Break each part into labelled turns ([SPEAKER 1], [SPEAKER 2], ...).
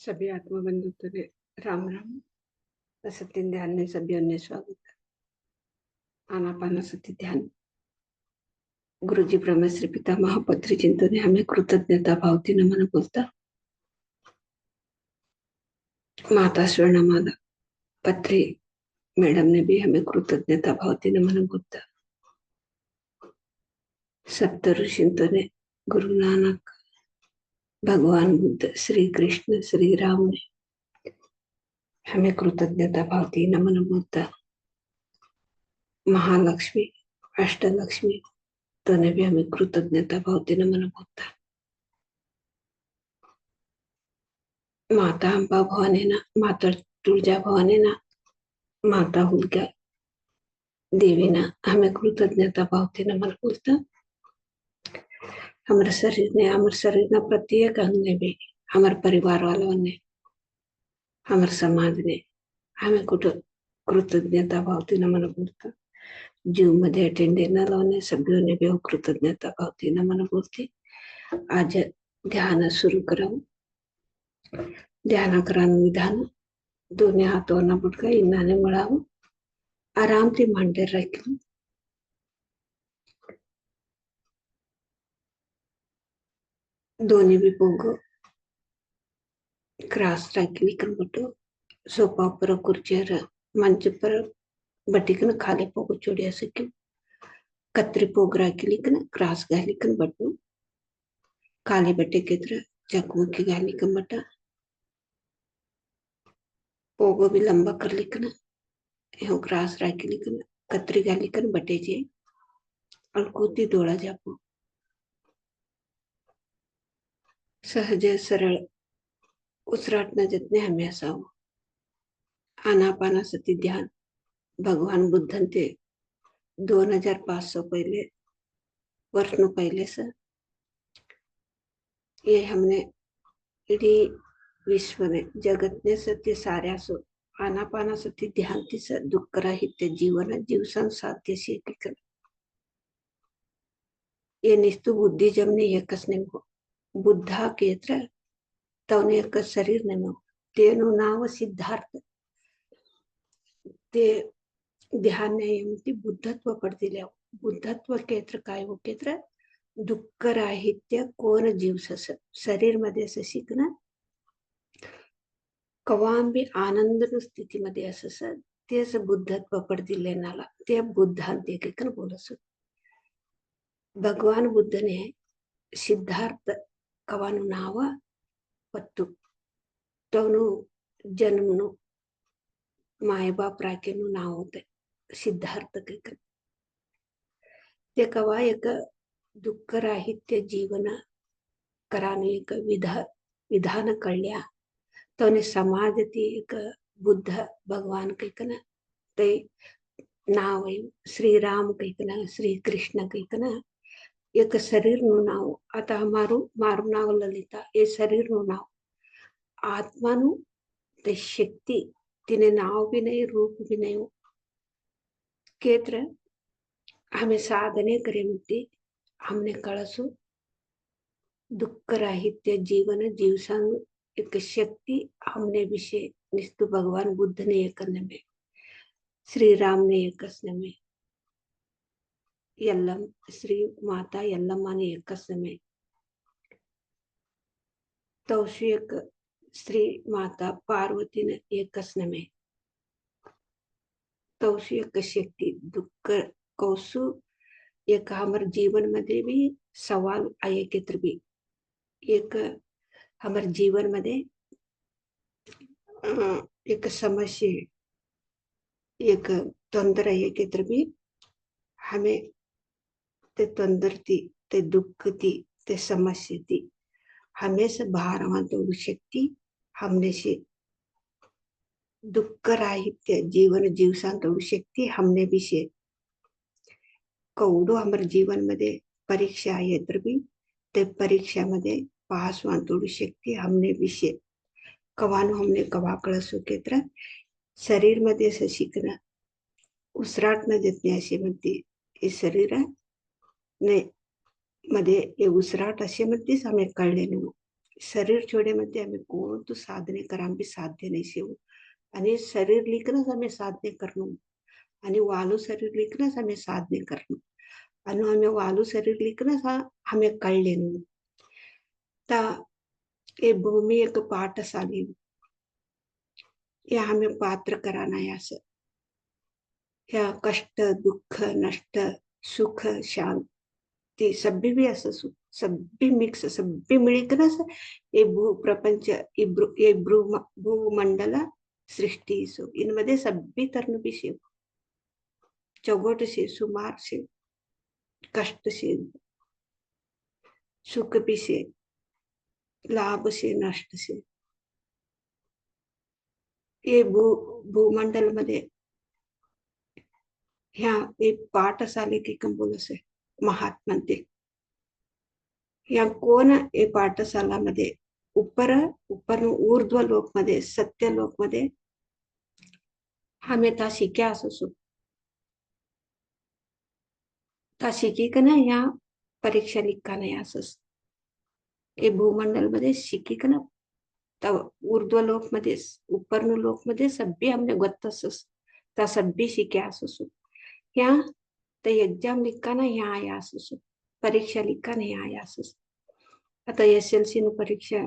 [SPEAKER 1] सभी आत्मबंधुत्व के राम राम। सत्य ध्यान में सभी अन्य स्वागत। आनापानसति ध्यान। गुरुजी ब्रह्म श्री पिता महापत्री चिंतन ने हमें कृतज्ञता भावती नमन बोलता। माता स्वर्णमाला पत्री मैडम ने भी हमें कृतज्ञता भावती नमन बोलता। सप्त ऋषियों ने गुरु नानक भगवान बुद्ध श्री कृष्ण श्री राम ने हमें कृतज्ञता भावती नमन बोलता। महालक्ष्मी अष्टलक्ष्मी तो ने भी हमें कृतज्ञता भावती नमन बोलता। माता अंबा भवानीना माता तुळजा भवानीना माता हुलक्या देवीना हमें कृतज्ञता भावती नमन बोलता। हमारे शरीर ने प्रत्येक अंग ने भी हमारे परिवार वालों ने हमारे समाज ने हमें कृतज्ञता भावती नमन बोलता। जीव मध्ये अटेंडेंट सभ्यों ने भी कृतज्ञता भावती नमन बोलती। आज ध्यान सुरू करावं। ध्यान करानं विधान दोन्ही हातों बुटका इन्नाने मिळावं। आराम से मांडे रखें। दोन्ही भी पोग क्रास रखली कनबटो सोफा पर कुर्चीर मंच पर बटिकन खाली पोग चोड़िया सके कत्री पोग रखली कन क्रास गाली कन बटू खाली बटे केत्र चकमुखी गाली कन बटा पोगो भी लंबा कर लिखना यो क्रास रखली कन कत्री गाली कन बटे जे और कूती दौड़ा जापो सहज सरल उसराटना जितने हमेशा हो। आनापानसति ध्यान भगवान बुद्धन ते 2500 पहले वर्षों पहले से ये हमने इडी विश्व ने जगत ने सत्य साऱ्या सो आनापानसति ध्यान तिस दुःख रहित जीवन जीव संसाध्य से ये निस्तु बुद्धिज्म ने एकच ने बुद्धा केत्र तवने एक शरीर ने तेनु नाव सिद्धार्थ ते ध्यान ने बुद्धत्व पड़ती बुद्धत्व केत्र काय वो केत्र दुःख राहित्य कोण जीव सस शरीर मध्ये शिकणं कवांबी आनंद स्थिती मध्ये असं तेच बुद्धत्व पडदिले नाला ते बुद्धांते केकन बोलस भगवान बुद्ध ने सिद्धार्थ कवानु नाव पत्तु तवनु जन्मनु माय बाप राकेनु नाव होते सिद्धार्थ केकन ते कवा एक दुःख राहित्य जीवन कराने एक विधान कळल्या तो समाज ती एक बुद्ध भगवान कैकन ते नाव श्री राम कैकन श्री कृष्ण कैकन एक शरीर नु नाव आता मारू नाव ललिता ये शरीर नु नाव आत्मा नु ते शक्ति तिने नाव भी नहीं रूप भी नहीं केत्र हमें साधने करे मुक्ति हमने कळसु दुःख राहित्य जीवन जीव संग एक शक्ति हमने विषय निस्तु भगवान बुद्ध ने एक में श्री राम ने एक में यल्लम श्री माता यल्लम्मा ने एक में तौसु एक श्री माता पार्वती ने एक में तौसु एक शक्ति दुःख कौसु एक हमारे जीवन मध्ये भी सवाल आये केत्र भी एक हमारे जीवन मध्ये एक समस्या एक तंत्र आहे केत्र भी हमें ते तंत्रती ते दुःखती ते समस्याती हमें से बाहर तोड़ शक्ति हमने से दुःख राहित्य जीवन जीवसान तोड़ शक्ति हमने भी से कौडो हमारे जीवन मध्ये परीक्षा आहे तर भी ते परीक्षा मध्ये पास तोड़ शक्ति हमने भी से कवानो हमने कवा कळसो केत्र शरीर मध्ये से शिकणं उसराटणं जितने असे म्हणते हे शरीर ने मध्ये हे उसराट असे म्हणतेच हमें कळले नाही शरीर छोडेमध्ये आम्ही कोणतं साधने करा आम्ही साध्य नाही सेव आणि शरीर लिखनच आम्ही साधने करणं आणि वालू शरीर लिखनच आम्ही साधने करणं आणि आम्ही वालू शरीर लिखनच आम्ही कळले ता ये भूमी एक पाठशाली या आम्ही पात्र करा नाही असं ह्या कष्ट दुःख नष्ट सुख शांती सभी भी असं सुख सभी मिक्स सभी मिलकर ये भू प्रपंच ये भूमंडल सृष्टि सो इनमध्ये सभी तरन भी से चौगट से सुमार से कष्ट से सुख भी से लाभ से नष्ट से ये भूमंडल मध्ये ह्या एक पाठशाले की कंबोलस आहे महात्मा ते या कोण ए पाठशाला मध्ये ऊपर ऊर्ध्व लोक मध्ये सत्य लोक मध्ये हमें ता शिक्या असो ता शिकी का ना या परीक्षा लिखा नाही असस ए भूमंडल मध्ये शिकी का ना ता ऊर्ध्व लोक मध्ये ऊपर लोक मध्ये सभी हमने गोत्तसस ता सभी शिक्या असो या तर एक्झाम लिखा ना या आया असो परीक्षा लिखा नाही आया असो आता SLC नु परीक्षा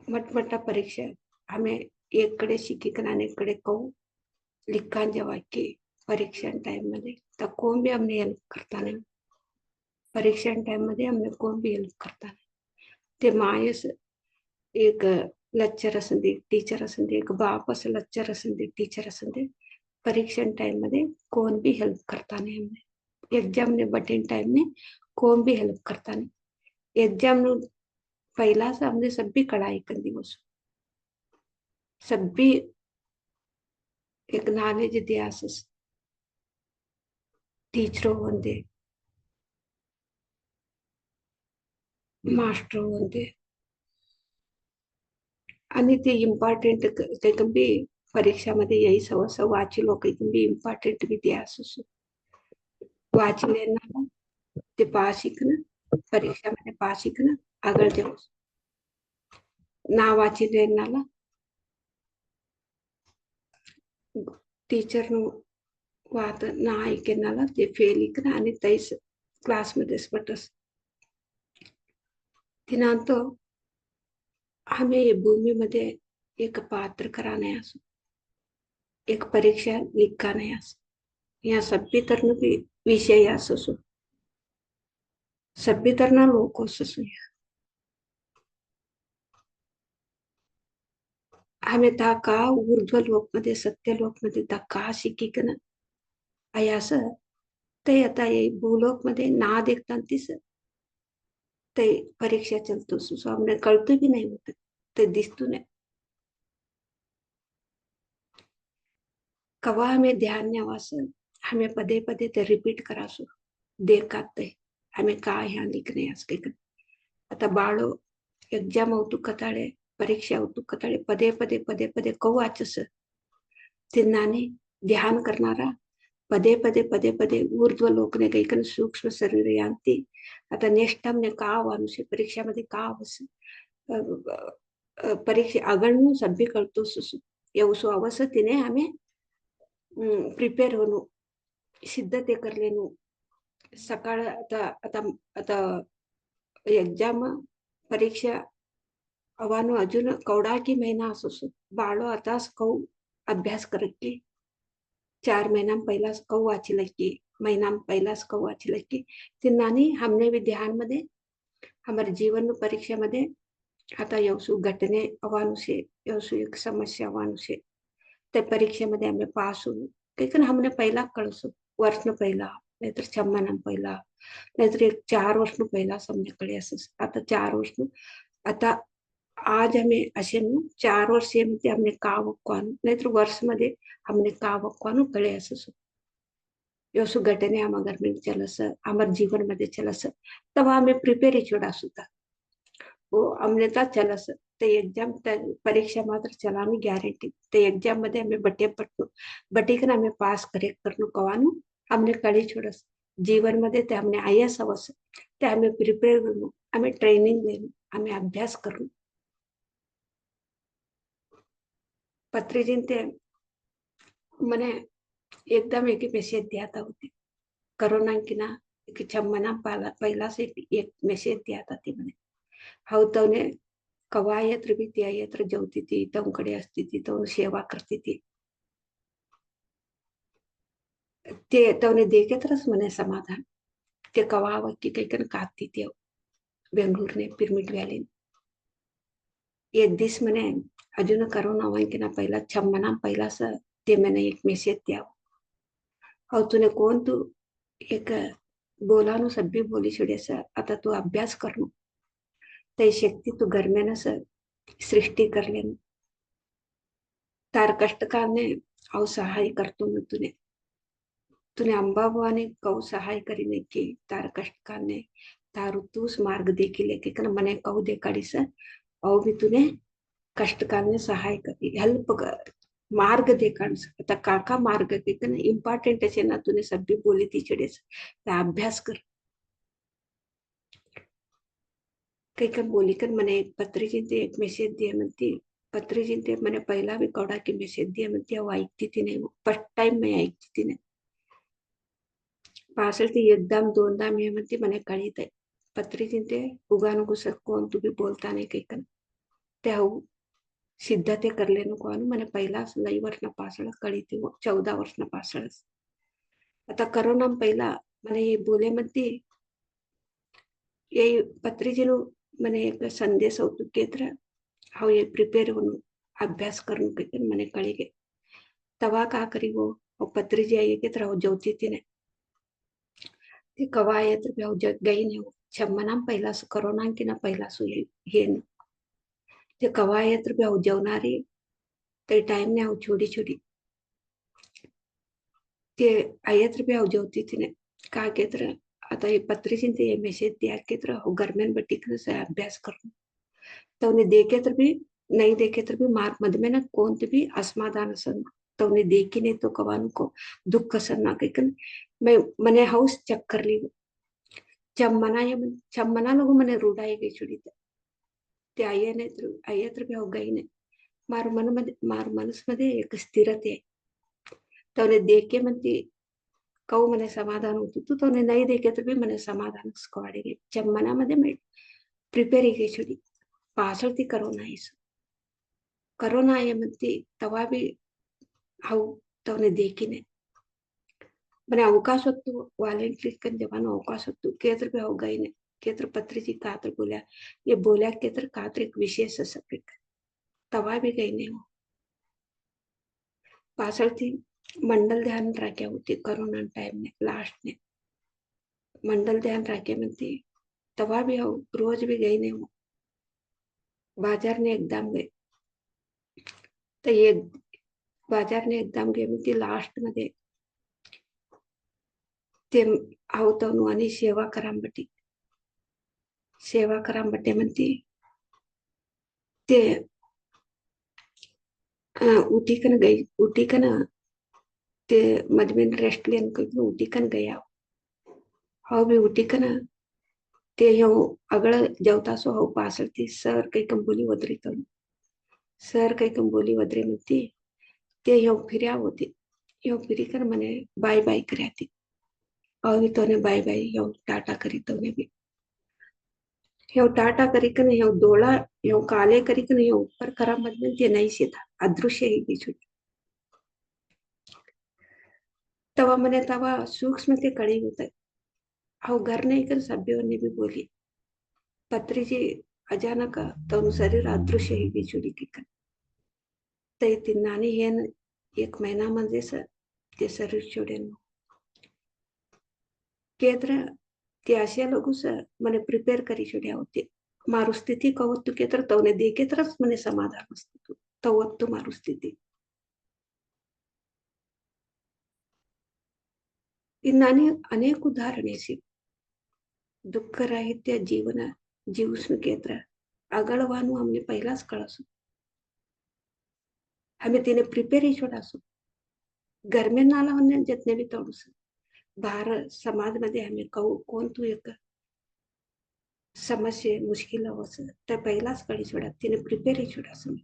[SPEAKER 1] मटमटा परीक्षा हमें एक कडे शिकिकन आणि एक कडे कहू लिखाण जेव्हा की परीक्षा टाइम मध्ये तर कोण बी हमने हेल्प करता नाही परीक्षा टाइम मध्ये हमने कोण बी हेल्प करता नाही ते मायस एक लेक्चर असून दे टीचर असून दे एक बाप असं लेक्चर असून दे टीचर असून दे परीक्षा टाइम मध्ये कोण बी हेल्प करता नहीं हमने एग्जाम ने बटेन टाइम ने कोण बी हेल्प करता नहीं एग्जाम नु पहला से हमने सभी कड़ाई कर दी उस सभी एक नॉलेज दिया टीचरों होंदे मास्टर होंदे आणि ते इम्पॉर्टंट काही बी परीक्षामध्ये यायची सवय वाची लोक बी इम्पॉर्टंट बी द्या वाचले ना ते पास शिकणं परीक्षामध्ये पास शिकणं आगळ देऊ ना वाचले नाला टीचर वाद ना ऐकेनाला ते फेल इकणं आणि तैस क्लासमध्ये स्पटस तिनांतो हमें भूमि मध्ये एक पात्र कराने असो एक परीक्षा लिखाने असो या सभी तरन भी विषय असो सभी तरना लोक असो हमें ता का ऊर्ध्व लोक मध्ये सत्य लोक मध्ये ता का शिकिकन अयास ते आता ये भूलोक मध्ये ना देखता तीस ते परीक्षा चलतो सो हमने कळतो भी नाही होत ते दिसतो नाही कवा हमें ध्यान न्यावास हमें पदे पदे ते रिपीट करासो देखात हमें का ह्या लिखणे आता बाळो एक्झाम होतो कताळे परीक्षा होतो कताळे पदे पदे पदे पदे कवाचस तिन्नाने ध्यान करणारा पदे पदे पदे पदे ऊर्ध्व लोक ने काही सूक्ष्म शरीर यांती आता नेक्स्ट हमने का आवश्य परीक्षा मध्ये का आवश्य परीक्षा अगण्य सभी करतो एवसो अवश्य तिने हमें प्रिपेअर होणं सिद्धते करलेनु सकाळ आता आता आता एक्झाम परीक्षा अवानो अजून कवडा की महिना असो बाळो आताच कौ अभ्यास करत की 4 महीना पहिला कौ वाचिल की महीना पहिला कौ वाचिल की तिन्नानी हमने भी ध्यान मध्ये हमारे जीवन परीक्षा मध्ये आता यवसु घटने अवानुषे यवसु एक समस्या अवानुषे त्या परीक्षेमध्ये आम्ही पास होऊ लेकिन हमने पहिला कळसो वर्ष पहिला नाहीतर 6 महिना पहिला नाहीतर एक 4 वर्ष पहिला समजकडे असं आता 4 वर्ष आता आज हमें असे 4 वर्ष मध्ये हमने का वक्वान नाहीतर वर्ष मध्ये हमने का वक्वान कळे असं योसु घटने आम घर में चलस हमारे जीवन मध्ये चलस तब हमें प्रिपेयर छोड़ा सुता वो हमने ता चलस ते एग्जाम परीक्षा मात्र चलानी गॅरंटी ते एग्जाम मध्ये हमें बटे पटनो बटेकन हमें पास करेक्ट करनो कवानु हमने कळी छोडस जीवन मध्ये ते हमने आयस अवस ते हमें प्रिपेयर करनो हमें ट्रेनिंग देनो आम्ही अभ्यास करू. पत्रीजीन ते मने एकदम एक मेसेज दिया था होती कोरोना की ना कि छम्मना पहिला से एक मेसेज दिया था ती म्हणे हाउ तवने कवा यत्र भी त्या यत्र जेवती ती तवकडे असती ती तव सेवा करती ती ते तवने देखे तरच म्हणे समाधान ते कवा वक्की काही कन काती ते बेंगळूर ने पिरमिड व्हॅली एक दिस म्हणे अजून करोना की ना पहिला छम्मना पहिला स ते मैंने एक मेसेज दिया और तूने कौन तू एक बोलानु सभी बोली छड़े सा आता तू अभ्यास करनु ते शक्ति तू घर में न सृष्टि कर लेनु तार कष्ट काने अव सहाय करतो न तूने तूने अंबाबाने कौ सहाय करीने की तार कष्ट काने तारू तूस मार्ग देखी लेके कन मने कौ देखाड़ी सा अव भी तूने कष्ट काने सहाय करी हेल्प कर मार्ग देखाड़ आता काका मार्ग के कन इम्पॉर्टेंट है ना तूने सभी बोली थी छड़े सा अभ्यास कर काही का बोली कर मने एक पत्रिका ते एक मेसेज दिया म्हणती पत्रिका ते मने पहिला भी कौड़ा की मेसेज दिया म्हणती अव ऐकती ती नाही फर्स्ट टाइम मैं ऐकती ती नाही पासल ती एकदम दोनदा मी म्हणती मने कळीत आहे पत्रिका ते उगान गुसर कोण तुम्ही बोलता नाही काही कन ते हऊ सिद्ध ते करले नको आणि मने पहिला लई वर्षना पासळ कळी ती 14 वर्षना पासळ आता करोना पहिला मने ये बोले म्हणती ये पत्रिका मने एक संदेश होतो केत्र हाउ ये प्रिपेयर होनु अभ्यास करनु के मने कळी गे तवा का करी वो और पत्री जी आई के तरह जोती थी ने ते कवा येत भी जग गई ने छम्मना पहिला सु कोरोना की ना पहिला सु हे ते कवा येत भी जेवणारी ते टाइम ने छोटी छोटी ते आयत भी जेवती थी ने का के तरह आता ये पत्री जी ये मेसेज दिया के तरह गरमेन बटी से अभ्यास करनु तो उन्हें देखे तर भी नहीं देखे तर भी मार मध में ना कौन भी असमाधान असन तो उन्हें देखी नहीं तो कवान को दुख असन ना कहीं मैं मने हाउस चेक कर ली जब मना लोगों मने रूढ़ाई गई छुड़ी ते आये तर भी हो गई ने मार मनस मध्ये एक स्थिरते तो उन्हें देख के म्हणती कौ मने समाधान होतो तो उन्हें नहीं देखे तर भी मने समाधान स्क्वाडी गई जब मना मध्ये मैं प्रिपेयर गई छुड़ी पासल ती करोना आये म्हणती तवा भी हाउ तवने देखी ने मने अवकाश होतो वालेंट्री कन जवान अवकाश होतो केतर पे हो गई ने केतर पत्री जी कातर बोल्या केतर कातर एक विशेष सब्जेक्ट तवा भी गई ने पासल थी मंडल ध्यान राख्या होती कोरोना टाइम ने लास्ट ने मंडल ध्यान राखे म्हणती तवा भी हो रोज भी गई ने बाजार ने एकदम गई तर ये बाजार ने एकदम गई म्हणती लास्ट मध्ये ते आवतवनु आणि सेवा करांबटी म्हणती ते उठी कन ते मधमेन रेस्ट लेन उठी कन गया हाउ भी उठी कन ते यो अगळ जेवता सो हाउ पासल ती सर काही कंबोली वदरी तो सर काही कंबोली वदरी म्हणती ते यो फिर्या होती यो फिरी कर मने बाय बाय કર્યા ती अवी तोने बाय बाय यो टाटा करी तोने भी यो टाटा करी कन यो डोळा यो काले करी कन यो ऊपर करा मधमेन ते नहीं सीधा अदृश्य ही बीच तवा मने तवा सूक्ष्म ते कड़ी होता है हाउ घर नहीं कर सभ्यों ने भी बोली पत्री जी अचानक तनु शरीर अदृश्य ही बिछुडी की ते तिन्नानी हेन एक महीना मध्ये ते शरीर छोडेन केत्र ते अशा लोगों से मने प्रिपेयर करी छोड्या होते मारू स्थिति कवत्तु केत्र तवने देखे तरच मने समाधान असतो तवत्तु मारू स्थिति इन्नानी अनेक उदाहरणे सी दुःख राहित्य जीवन जीवसनु केत्र अगळवानु हमने पहिलाच कळसु हमें तिने प्रिपेयर ही छोड़ा सु घर में नाला हमने जितने भी तोड़ सु बाहर समाज मध्ये हमें कौन तू एक समस्या मुश्किल अवसर तर पहिलाच कळी छोडा तिने प्रिपेअर छोडा असं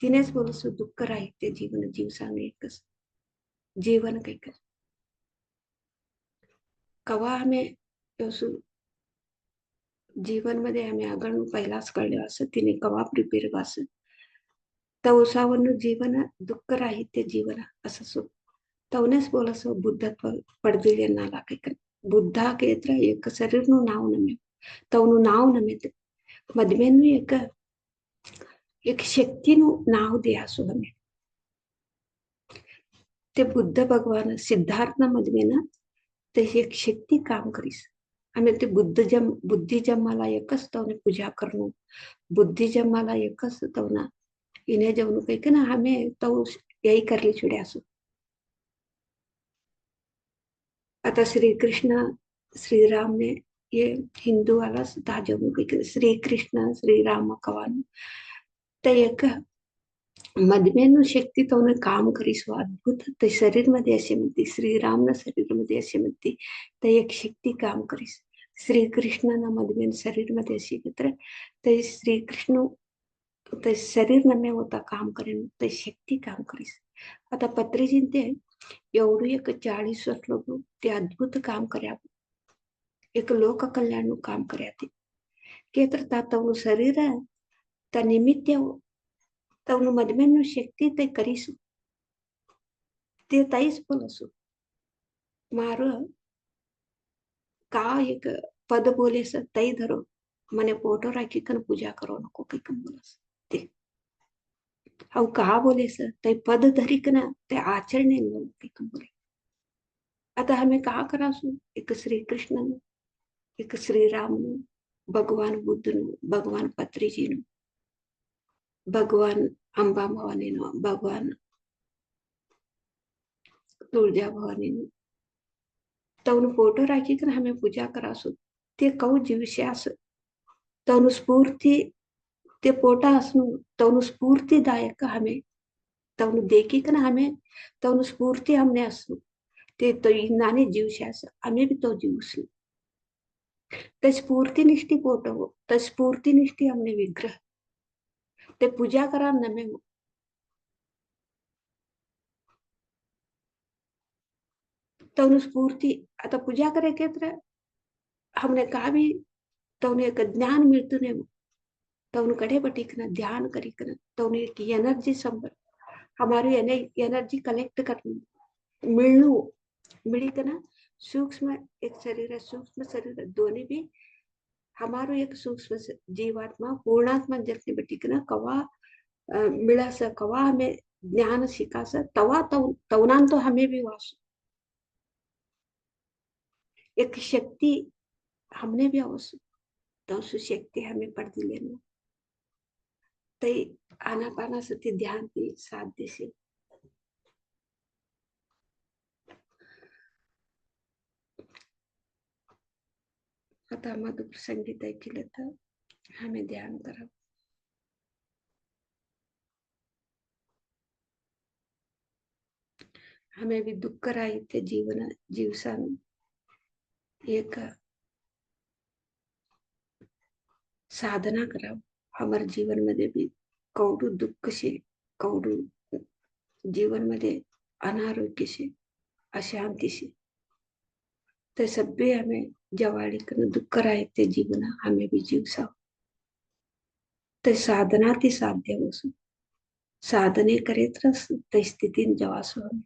[SPEAKER 1] तिनेच बोलसो दुःख राही ते जीवन जीव सांगे एकच जीवन काही कर कवा आम्ही जीवन मध्ये आम्ही आगळ पहिलाच कळले असं तिने कवा प्रिपेअर असं तवसावरून जीवन दुःख राही ते जीवन असं सो तवनेच बोलसो ಬುದ್ಧತ್ವ ಪಡೆದಿಲ್ಲ ಕೈಕನ್ ಬುದ್ಧ ಕೇತ್ರ ಏಕ ಶರೀರನು ನಾವು ನಮ್ಮೆ ತವನು ನಾವು ನಮ್ಮೆತೆ ಮದ್ಮೆನು एक शक्तीनु नाव द्या असो हमें ते बुद्ध भगवान सिद्धार्थ मधमेना ते एक शक्ती काम करीस आम्ही ते बुद्धिजमाला एकच तवने पूजा करणं बुद्धिजमाला एकच तवना इने जाऊन काही का ना हमें तो यही करली छुड़े असो आता श्री कृष्ण श्रीराम ने ये हिंदू वाला ताजमू के श्री कृष्ण श्री राम कवान ते एक मधमेनु शक्ती तो काम करीस अद्भुत ते शरीर मध्ये असे म्हणते श्रीराम न शरीर मध्ये असे म्हणते ते एक शक्ती काम करीस श्री कृष्ण न मधमेन शरीर मध्ये असे तर ते श्री कृष्ण ते शरीर नमे होता काम करेन ते शक्ती काम करीस आता पत्रीजी ते एवढं एक 40 वर्ष लोक ते अद्भुत काम કર્યા एक लोक कल्याणનું काम કર્યા તે કે તવનું શરીર તા નિમિત્ત તવનું મદમેનું શક્તિ તે કરીશું તે તાઈસ બોલશું મારું का एक पद बोलेस तई धरो मने फोटो राखी कन पूजा करो नको काही कन बोलस ते अव का बोलेस ते पद धरी कन ते आचरणे काही कन बोले आता हमें का करासू एक श्री कृष्ण एक श्री राम भगवान बुद्ध भगवान पत्रीजी भगवान अंबा भवानी भगवान तुळजा भवानी तवनु फोटो राखी कर हमें पूजा करासू ते कौ जीवश्यास तवनु स्फूर्ति ते पोटा असनु तवनु स्फूर्तिदायक हमें तवनु देखी कर हमें तवनु स्फूर्ति हमने असनु ते तो नाने जीवश्यास हमें भी तो जीवसु ते स्फूर्तिनिष्ठी पोट हो ते स्फूर्तिनिष्ठी हमने विग्रह ते पूजा करा नमे तवनु स्फूर्ति आता पूजा करे के हमने कहा भी तवने एक ज्ञान मिलतु ने तवनु कड़े बटिकना ध्यान करिकना तवने एक एनर्जी संबर हमारी एनर्जी कलेक्ट कर मिलनु मिलिकना सूक्ष्म एक शरीर सूक्ष्म शरीर दोनों भी हमारो एक सूक्ष्म जीवात्मा पूर्णात्मा जगने बटिकना कवा मिला स कवा हमें ज्ञान सिखा स तवा तवनान तो हमें भी वास एक शक्ति हमने भी अवश्य तो शक्ति हमें पढ़ दी लेना ते आनापाना सती ध्यान दी साध्य से आता मधुर संगीत ऐकलं तर हमें ध्यान करा हमें भी दुःख राहित्य जीवन जीवसान एक साधना करा हमारे जीवन मध्ये भी कौडू दुःख से कौडू जीवन मध्ये अनारोग्य से अशांति से ते सभ्य हमें जवाड़ी कर दुःख राहित्य जीवन हमें भी जीवसा ते साधना ती साध्य वसू साधने करे तर स्थितीन जवासो हमें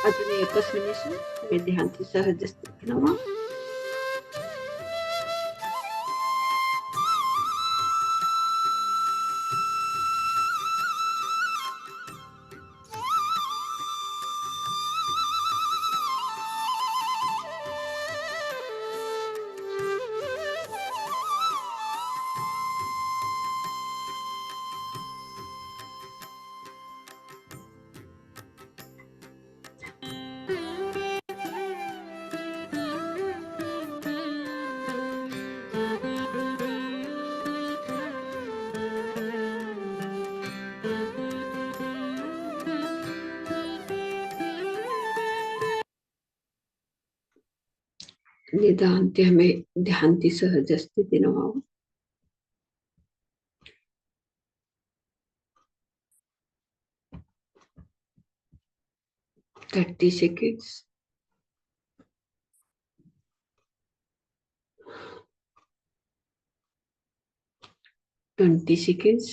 [SPEAKER 1] अजून एकच निमिष ध्यानची सहज स्थिती नवा. निदान ते हमें ध्यान की सहज स्थिति नवाओ. 30 seconds. Twenty seconds.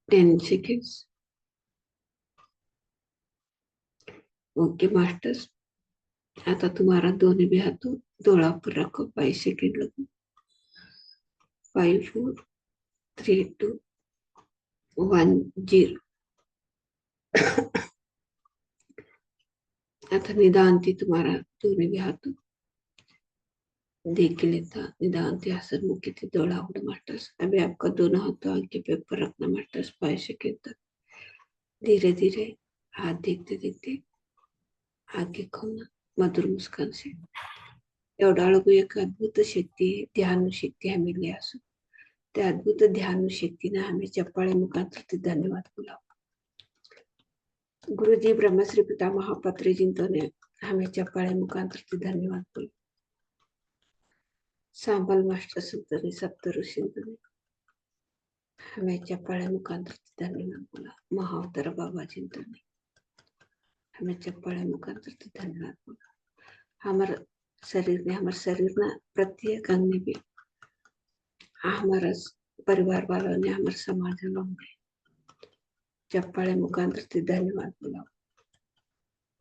[SPEAKER 1] 10 seconds. Okay masters. आता तुम्हारा दोनों भी हाथों डोला पर रखो. 5 सेकंड लगो. 5 4 3 2 1 0. आता निदान थी तुम्हारा दोनों भी हाथों देख लेता. निदान थी आसन मुख्य थी डोला उड़ मास्टर्स. अभी आपका दोनों हाथों आगे पेपर रखना मास्टर्स. 5 सेकंड तक धीरे धीरे हाथ देखते देखते आगे खोलना मधुर मुस्कान से. एवढाळगू एक अद्भुत शक्ती ध्यान शक्ती हमें ले असो. त्या अद्भुत ध्यान शक्तीने हमें चप्पाळे मुखांतर धन्यवाद बोलाव. गुरुजी ब्रह्मश्री पितामह पत्री जिंतोने हमें चप्पाळे मुखांतर धन्यवाद बोल. सांबल मास्टर संतने सप्त ऋषिंतने हमें चप्पाळे मुखांतर धन्यवाद बोला. महाअवतार बाबा जिंतने हमें चप्पाळे मुखांतर धन्यवाद बोला. हमारे शरीर ना प्रत्येक अंग में भी हमारा परिवार वालों ने हमारे समाज में चप्पाळे मुखांतर धन्यवाद बोला.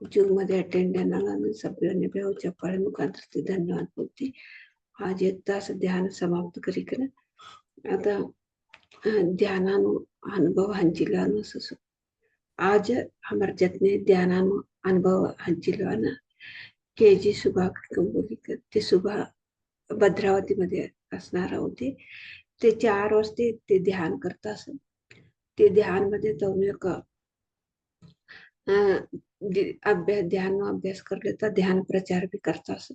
[SPEAKER 1] जूम मध्ये अटेंड सभ्यों ने भी चप्पाळे मुखांतर धन्यवाद बोलती. आज एक तास ध्यान समाप्त करी आता ध्यानानु अनुभव हंचिला नसो. आज हमारे जितने ध्यानानु अनुभव हंचिला ना के जी सुबह कंबोली ते सुबह भद्रावती मध्ये असणार होते. ते 4 वाजता ते ध्यान करत असत. ते ध्यान मध्ये जाऊन एक अभ्यास ध्यान अभ्यास कर लेता. ध्यान प्रचार भी करता असत.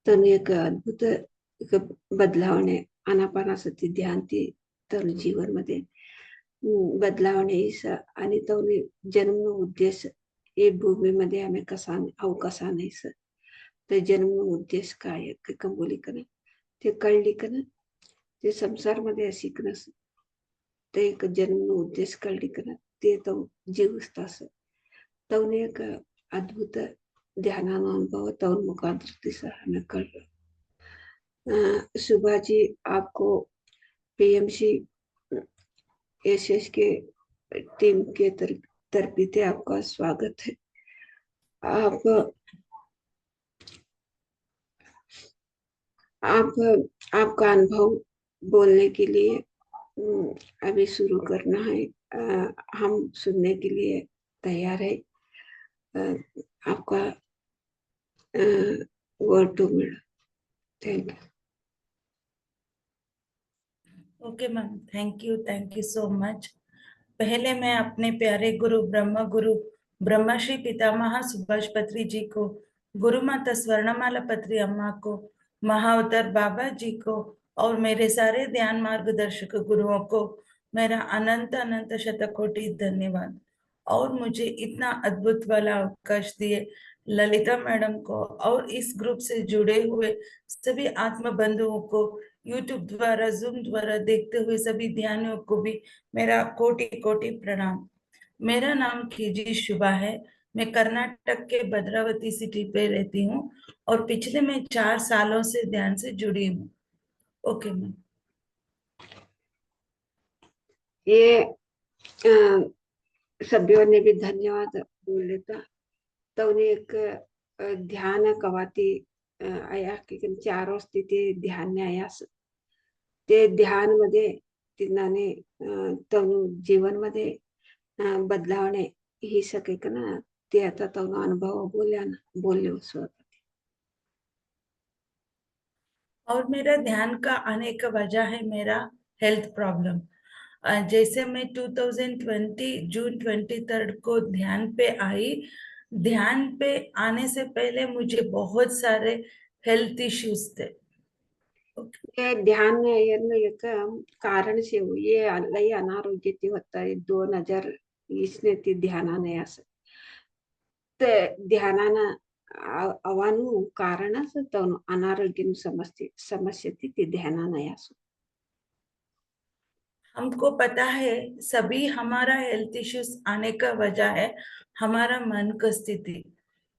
[SPEAKER 1] तर एक अद्भुत एक बदलावणे अनापानासती ध्यान ती तर जीवन मध्ये बदलावणे आणि तो जन्म उद्देश ये भूमी मध्ये हमें कसा अवकाशा नाही सर. तर जन्म उद्देश काय कंबोली करणं ते कळली का ना. ते संसार मध्ये शिकणं ते एक जन्म उद्देश कळली का ना. ते तो जीव असत. तो एक अद्भुत ध्यानानुभव तो मुखांतर हमें कळलं. सुभा जी आपको पीएमसी एसएस के टीम के तरफ से आपका स्वागत है. आप आपका अनुभव बोलने के लिए अभी शुरू करना है. हम सुनने के लिए तैयार है. आपका word to minute. Thank you.
[SPEAKER 2] Okay ma'am, thank you so much. पहले मैं अपने प्यारे गुरु ब्रह्मश्री पितामह सुभाष पत्री जी को, गुरु माता स्वर्णमाला पत्री अम्मा को, महाअवतार बाबा जी को और मेरे सारे ध्यान मार्गदर्शक गुरुओं को मेरा अनंत अनंत शतकोटि धन्यवाद. और मुझे इतना अद्भुत वाला अवकाश दिए ललिता मैडम को और इस ग्रुप से जुड़े हुए सभी आत्म बंधुओं को, यूट्यूब द्वारा जूम द्वारा देखते हुए सभी ध्यानियों को भी मेरा कोटि कोटि प्रणाम. मेरा नाम केजी शुभा है. मैं कर्नाटक के भद्रावती सिटी पे रहती हूँ और पिछले मैं 4 सालों से ध्यान से जुड़ी हूँ. Okay ma'am.
[SPEAKER 1] ये सभ्यों ने भी धन्यवाद बोल लेता. तो उन्हें एक ध्यान कवाती आया की चार स्थिती ध्यान आया ते ध्यान मध्ये तिनाने तनु जीवन मध्ये बदलावणे ही सके का ना ते आता तनु अनुभव बोलले उसवत.
[SPEAKER 2] और मेरा ध्यान का आने का वजह है मेरा हेल्थ प्रॉब्लम। जैसे मैं 2020 जून 23 को ध्यान पे आई, ध्यान पे आने से पहले मुझे बहुत सारे हेल्थ इश्यूज थे।
[SPEAKER 1] ये ध्यान एक कारण से ये लई अनारोग्य ती होता 2020 ने ती ध्यानाने असं ते ध्यानानं अवानु कारणच तो अनारोग्य समस्या ती ध्यानाने असं.
[SPEAKER 2] हमको पता है सभी हमारा हेल्थ इश्यूज आने का वजह है हमारा मन का स्थिति।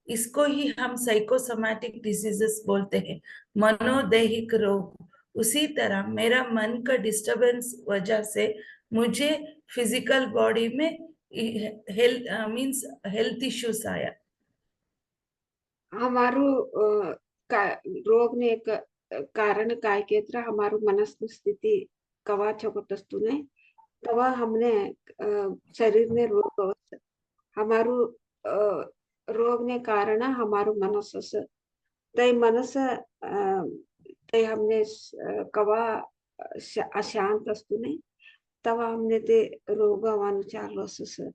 [SPEAKER 2] इसको ही हम साइकोसोमैटिक डिजीजेस बोलते हैं, मनोदैहिक रोग। उसी तरह मेरा मन का डिस्टरबेंस वजह से मुझे फिजिकल बॉडी में हेल्थ मींस हेल्थ इश्यूज आया।
[SPEAKER 1] हमारू रोग ने एक कारण काय केत्र हमारू मनस्थिति कवा छकत असतो ने तवा हमने शरीर ने रोग अवस्था हमारू रोग ने कारण हमारू मनस असं तै मनस तै हमने कवा अशांत असतो ने तवा हमने ते रोग अवानु चालू असं.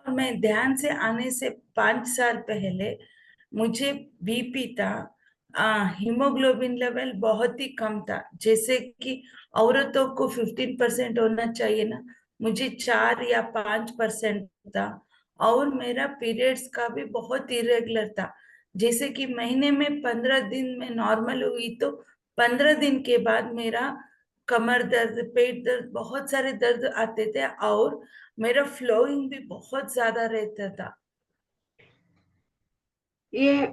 [SPEAKER 2] और मैं ध्यान से आने से 5 साल पहले मुझे बीपी था, हीमोग्लोबिन लेवल बहुत ही कम था। जैसे कि औरतों को 15% होना चाहिए ना, मुझे 4 या 5% था। और मेरा पीरियड्स का भी बहुत इरेगुलर था। जैसे कि महीने में 15 दिन में नॉर्मल हुई तो 15 दिन के बाद मेरा कमर दर्द, पेट दर्द, बहुत सारे दर्द आते थे और मेरा फ्लोइंग भी बहुत ज्यादा रहता था।
[SPEAKER 1] ये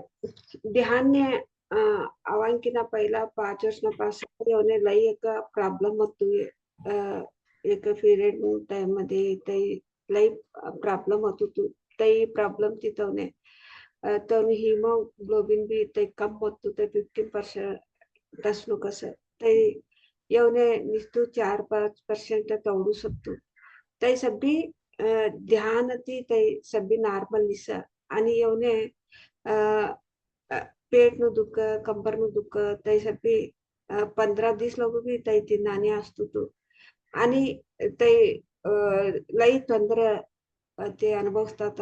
[SPEAKER 1] ध्यान ने अवांकिना पहिला 5 वर्षापासून येऊन लई एक प्रॉब्लेम होतो एक पीरियड टाइम मध्ये ते लई प्रॉब्लेम होतो तू ते प्रॉब्लेम तिथवने तो हिमोग्लोबिन भी ते कम होतो ते 15% तसलो कसं ते येऊने निस्तू 4-5% तोडू शकतो ते सभी ध्यान ती ते सभी नॉर्मल निसा आणि येऊने पेट નું દુઃખ કંબર નું દુઃખ તે સભી 15-20 लोग भी ते ती नाणी असतो तो आणि ते लई तंद्र ते अनुभवतात.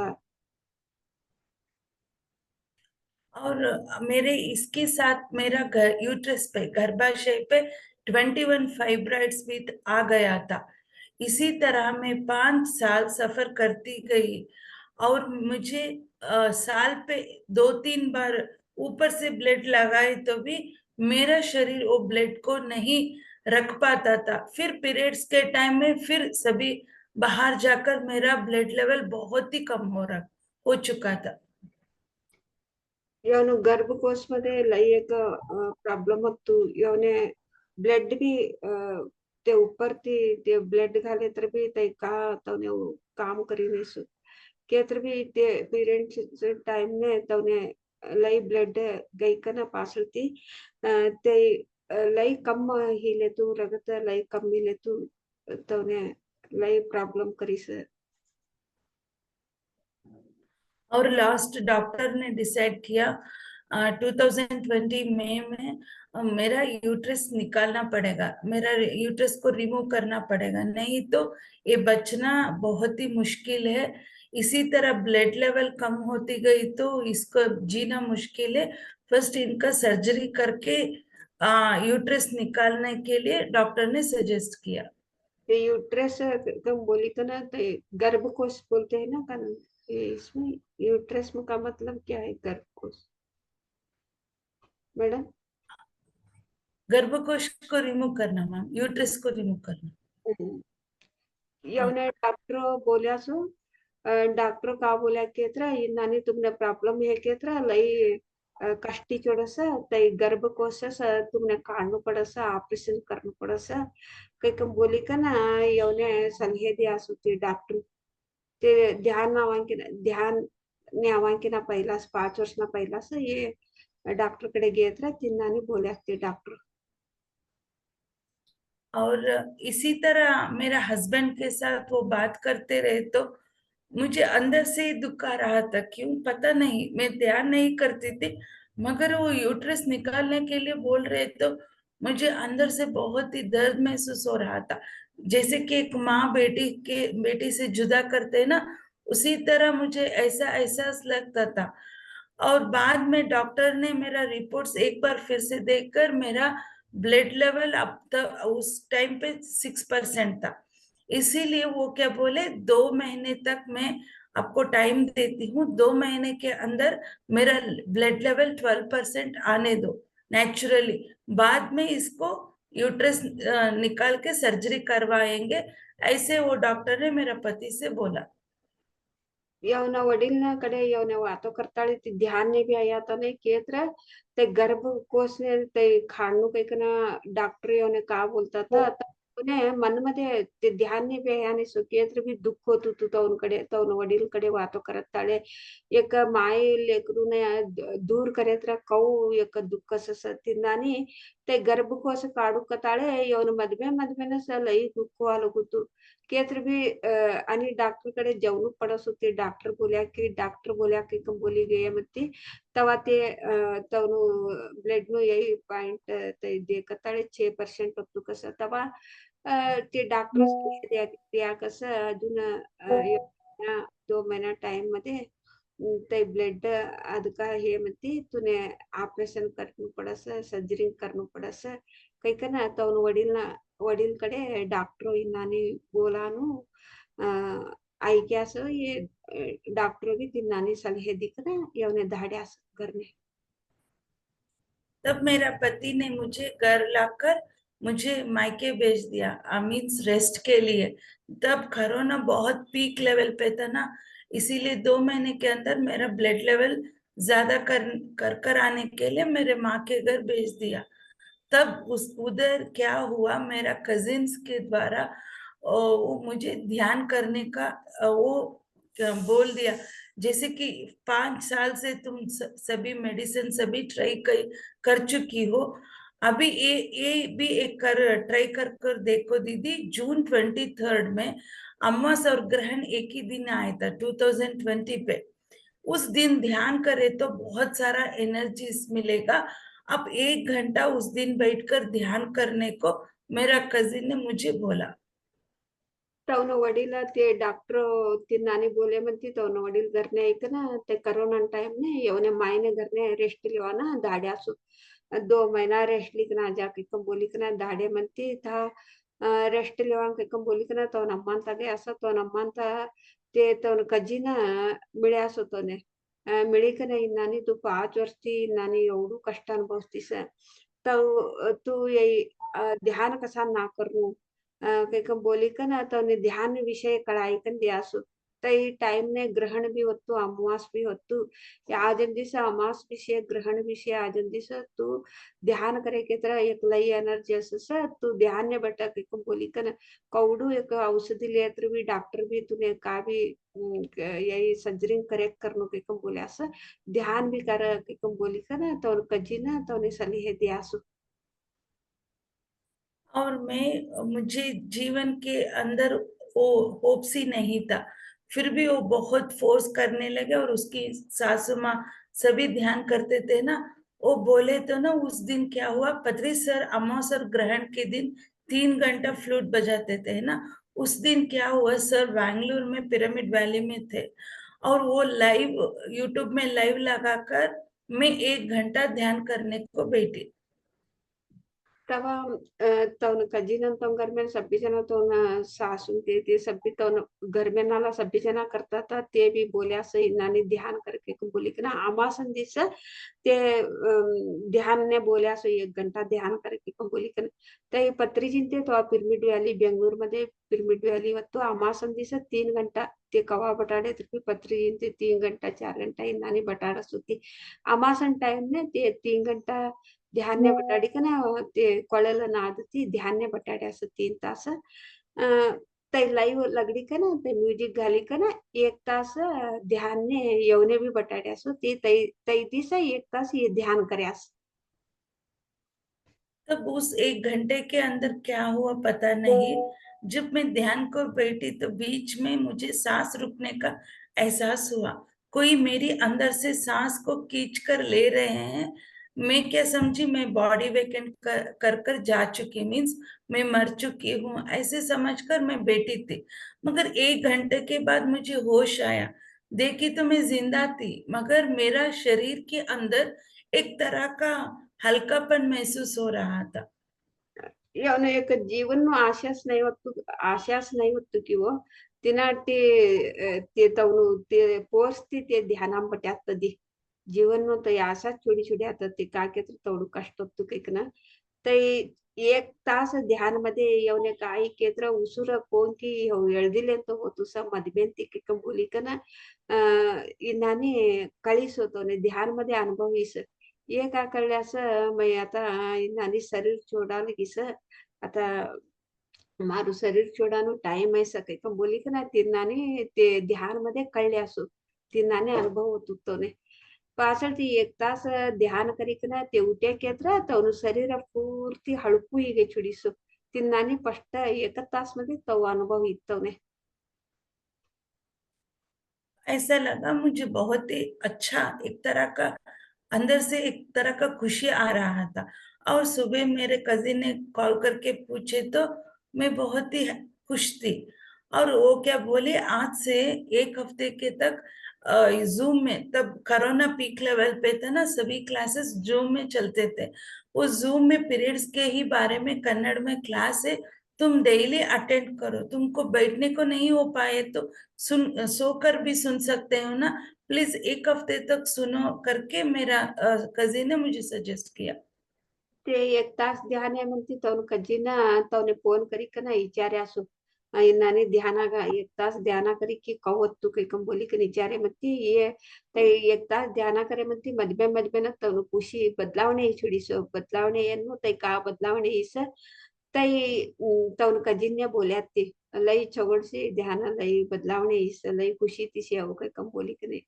[SPEAKER 2] और मेरे इसके साथ मेरा यूट्रस पे, गर्भाशय पे 21 फाइब्रॉइड्स भी आ गया था। इसी तरह मैं 5 साल सफर करती गई और मुझे साल पे 2-3 बार ऊपर से ब्लड लगाए तो भी मेरा शरीर वो ब्लड को नहीं रख पाता था। फिर पीरियड्स के टाइम में फिर सभी बाहर जाकर मेरा ब्लड लेवल बहुत ही कम हो चुका था।
[SPEAKER 1] येऊन गर्भकोश मध्ये लई एक प्रॉब्लेम होतो येऊने ब्लड भी ते ऊपर ते ब्लड घाले तर भी ते का तवने काम करी नहीं सो केतर भी ते पीरियड्स टाइम ने तवने लई ब्लड गई कना पासलती ते लई कम हिले तू रगत लई कम हिले तू तवने लई प्रॉब्लम करी से.
[SPEAKER 2] और लास्ट डॉक्टर ने डिसाइड किया 2020 मई में मेरा यूट्रस निकालना पड़ेगा, मेरा यूट्रस को रिमूव करना पड़ेगा, नहीं तो ये बचना बहुत ही मुश्किल है। इसी तरह ब्लड लेवल कम होती गई तो इसको जीना मुश्किल है। फर्स्ट इनका सर्जरी करके यूट्रस निकालने के लिए डॉक्टर ने सजेस्ट किया।
[SPEAKER 1] ये यूट्रस कम बोली तो ना तो गर्भकोश बोलते हैं ना का इसमें यूट्रस में का मतलब क्या है गर्भकोश मैडम.
[SPEAKER 2] गर्भकोश को रिमूव करना मैम, यूट्रस को रिमूव करना। हाँ।
[SPEAKER 1] यवने डॉक्टर बोलिया सो डॉक्टर का बोलिया केतरा इन्नानी तुमने प्रॉब्लम है केतरा लई कष्टी चोड़स तई गर्भकोश तुमने काढनु पड़स ऑपरेशन करनु पड़स कई कम बोली का ना यवने सलहे दिया सुती डॉक्टर ते ध्यान न्यावांकिना पहिलास 5 वर्ष ना पहिलास ये डॉक्टर कडे गेत रहा तिन्नानी बोले ते डॉक्टर
[SPEAKER 2] और इसी तरह मेरा हस्बैंड के साथ वो बात करते रहे तो मुझे अंदर से ही दुख आ रहा था, क्यों पता नहीं, मैं ध्यान नहीं करती थी, मगर वो यूट्रस निकालने के लिए बोल रहे तो मुझे अंदर से बहुत ही दर्द महसूस हो रहा था। जैसे कि एक माँ बेटी से जुदा करते हैं ना, उसी तरह मुझे ऐसा एहसास लगता था। और बाद में डॉक्टर ने मेरा रिपोर्ट्स एक बार फिर से देखकर मेरा ब्लड लेवल अब तक उस टाइम पे 6% था। इसीलिए वो क्या बोले, 2 महीने तक मैं आपको टाइम देती हूँ, 2 महीने के अंदर मेरा ब्लड लेवल 12% आने दो नेचुरली, बाद में इसको यूट्रस निकाल के सर्जरी करवाएंगे, ऐसे वो डॉक्टर ने मेरा पति से बोला।
[SPEAKER 1] यवना वडील ना कडे यवने वातो करताळी ती ध्यान ने भी आया तो नहीं केत्र ते गर्भकोश ने ते खाणू काही कना डॉक्टर यवने का बोलता था उन्हें मन मध्ये ते ध्यान ने भी आया ने सो केत्र भी दुःख होत होतं तो उनकडे तो वडील कडे वातो करत ताळे एक माय लेकरू ने दूर करेत रा कऊ एक दुःख सस तिनानी ते गर्भकोश काढू कताळे यवन मधमे न स लई दुःख वालो गुतू केत्र भी आणि डॉक्टर कडे जेवणू पडस होते डॉक्टर बोल्या की कम बोली गई मत्ती तवा ते तवनु ब्लड नु यही पॉइंट ते दे कताळे 6% होतो कसं तवा ते डॉक्टर द्या कसं अजून 2 महिना टाइम मध्ये ते ब्लड ಅದಕ್ಕ ಹೇಮತಿ ತುನೆ ಆಪರೇಷನ್ करनु पडस सर्जरी करनु पडस काही का ना तवन वडील कडे डॉक्टर इनानी बोलानु आई क्या सो ये डॉक्टर भी तिनानी सलहे दिखना यवने धाड्यास करने
[SPEAKER 2] तब मेरा पति ने मुझे घर लाकर मुझे मायके भेज दिया, मीन्स रेस्ट के लिए। तब कोरोना बहुत पीक लेवल पे था ना, इसीलिए 2 महीने के अंदर मेरा ब्लड लेवल ज्यादा कर आने के लिए मेरे माँ के घर भेज दिया। तब उस उधर क्या हुआ, मेरा कजिन्स के द्वारा वो मुझे ध्यान करने का वो बोल दिया, जैसे कि 5 साल से तुम सभी मेडिसिन सभी ट्राई कर चुकी हो, अभी ये भी एक ट्राई कर देखो दीदी। जून 23 में अमावस और ग्रहण एक ही दिन आया था 2020 पे, उस दिन ध्यान करे तो बहुत सारा एनर्जी मिलेगा। आप 1 घंटा उस दिन बैठकर ध्यान करने को मेरा कजिन ने मुझे बोला।
[SPEAKER 1] तवन वडील ते डॉक्टर तिनानी बोले म्हणती तवन वडील घरने ऐक ना ते करोना टाइम ने यवने मायने घरने रेस्ट लिवा ना धाड्यासु 2 महीना रेस्ट लिखना जाके कम बोली कना धाडे म्हणती था रेस्ट लेवा कम बोली कना तवन अम्मान तागे असं तवन अम्मान ता ते तवन कजीना मिळ्यास होतोने मिळी कना इनानी तू 5 वर्षी इनानी एवढू कष्ट अनुभवतीस तू ये ध्यान कसा ना करू काही कम बोली का ना तो ध्यान विषय कळाई कन दियासु तई टाइम ने ग्रहण भी होतो अमावास भी होतो आजन दिस अमावास विषय ग्रहण विषय आजन दिस तू ध्यान करे के तरह एक लई एनर्जी असस तू ध्यान ने बटा काही कम बोली का ना कौडू एक औषधि लेत्र भी डॉक्टर भी तूने का भी यही सर्जरी करेक्ट करनो काही कम बोले असं ध्यान भी कर काही कम बोली का ना तो कजी ना तो सलीहे दियासु
[SPEAKER 2] और मैं मुझे जीवन के अंदर वो होप्स ही नहीं था, फिर भी वो बहुत फोर्स करने लगे। और उसकी सासू माँ सभी ध्यान करते थे ना, वो बोले तो ना उस दिन क्या हुआ, पत्री सर अमावस और ग्रहण के दिन 3 घंटा फ्लूट बजाते थे ना, उस दिन क्या हुआ, सर बैंगलोर में पिरामिड वैली में थे और वो लाइव यूट्यूब में लाइव लगाकर मैं 1 घंटा ध्यान करने को बैठी।
[SPEAKER 1] तवा तवन कजिन तवन घर में सभी जना तवन सासू ते सभी तवन घर में नाला सभी जना करता था ते भी बोलिया सही नानी ध्यान करके को बोली कि ना अमासन दिस ते ध्यान ने बोलिया सो 1 घंटा ध्यान करके को बोली कि ते पत्री जिंते तो पिरमिड व्हॅली बेंगळूर मध्ये पिरमिड व्हॅली वत्तो अमासन दिस 3 घंटा ते कवा बटाडे तर पत्री जिंते 3 घंटा 4 घंटा इनानी बटाड़ा सुती अमासन टाइम ने ते 3 घंटा ध्यान बटाडी का ना ते कळलं नादती ध्यान बटाडे असं 3 तास ते लाईव्ह लगडी का ना ते म्युझिक घाली का ना 1 तास ध्यान ने येवने भी बटाडे असो ते तई तई दिस 1 तास ये ध्यान करयास
[SPEAKER 2] तब उस 1 घंटे के अंदर क्या हुआ पता नहीं। जब मैं ध्यान को बैठी तो बीच में मुझे सांस रुकने का एहसास हुआ। कोई मेरी अंदर से सांस को खींच कर ले रहे हैं। मैं क्या समझी, मैं बॉडी वेकेंट कर जा चुकी, मीन्स मैं मर चुकी हूँ, ऐसे समझकर मैं बैठी थी। मगर 1 घंटे के बाद मुझे होश आया, देखी तो मैं जिंदा थी, मगर मेरा शरीर के अंदर एक तरह का हल्कापन महसूस हो रहा था।
[SPEAKER 1] येवने एक जीवन नो आशास नहीं होतो कि वो तिना ते तवनु ते पोस्ती ते ध्यानाम बट्यात तदी जीवन नो तो आशा छोडी छोडी आता ते काके तर तवडू कष्ट होतो कैकना ते 1 तास ध्यान मध्ये येवने काही केत्र उसूर कोण की एळदिले तो होतुसा मधबेंती की बोली कना इनानी कळीस होतो ने ध्यान मध्ये अनुभव इस ये का कळल्यास मैं आता इनानी शरीर छोडाल किस आता મારું શરીર છોડવાનું ટાઈમ આવી શકે પણ બોલી કે ના તીર્નાને તે ધ્યાનमध्ये કળ્યા असो તીર્નાને અનુભવ હોતો તોને પાછળથી 1 તાસ ધ્યાન કરી કે ના તે ઉઠ્યા કેತ್ರ તવનું શરીર પૂર્ತಿ હળકું ઈ ગઈ છોડીસો તીર્નાને સ્પષ્ટ 1 તાસमध्ये तो अनुभव इतवने
[SPEAKER 2] ऐसा लगा मुझे बहुत ही अच्छा, एक तरह का अंदर से एक तरह का खुशी आ रहा था। और सुबह मेरे कजिन ने कॉल करके पूछे तो मैं बहुत ही खुश थी। और वो क्या बोले, आज से 1 हफ्ते के तक जूम में, तब कोरोना पीक लेवल पे था ना, सभी क्लासेस जूम में चलते थे। वो जूम में पीरियड्स के ही बारे में कन्नड़ में क्लास है, तुम डेली अटेंड करो, तुमको बैठने को नहीं हो पाए तो सुन सोकर भी सुन सकते हो ना, प्लीज 1 हफ्ते तक सुनो करके मेरा कजिन ने मुझे सजेस्ट किया।
[SPEAKER 1] ते 1 तास ध्यान आहे म्हणते तवन कजीना तवने फोन करी का ना विचारे असो नानी ध्यानागा 1 तास ध्याना करी की कवत तू काही कम बोली की विचारे म्हणती ये ते 1 तास ध्याना करे म्हणती मधबे न तवनु खुशी बदलावणे छुडीसो बदलावणे एन्नो तै का बदलावणे इस तै तवनु कजिन्या बोल्यात ते लई छगडसी ध्यान लई बदलावणे इस लई खुशी तिसी अव काही कम बोली की नाही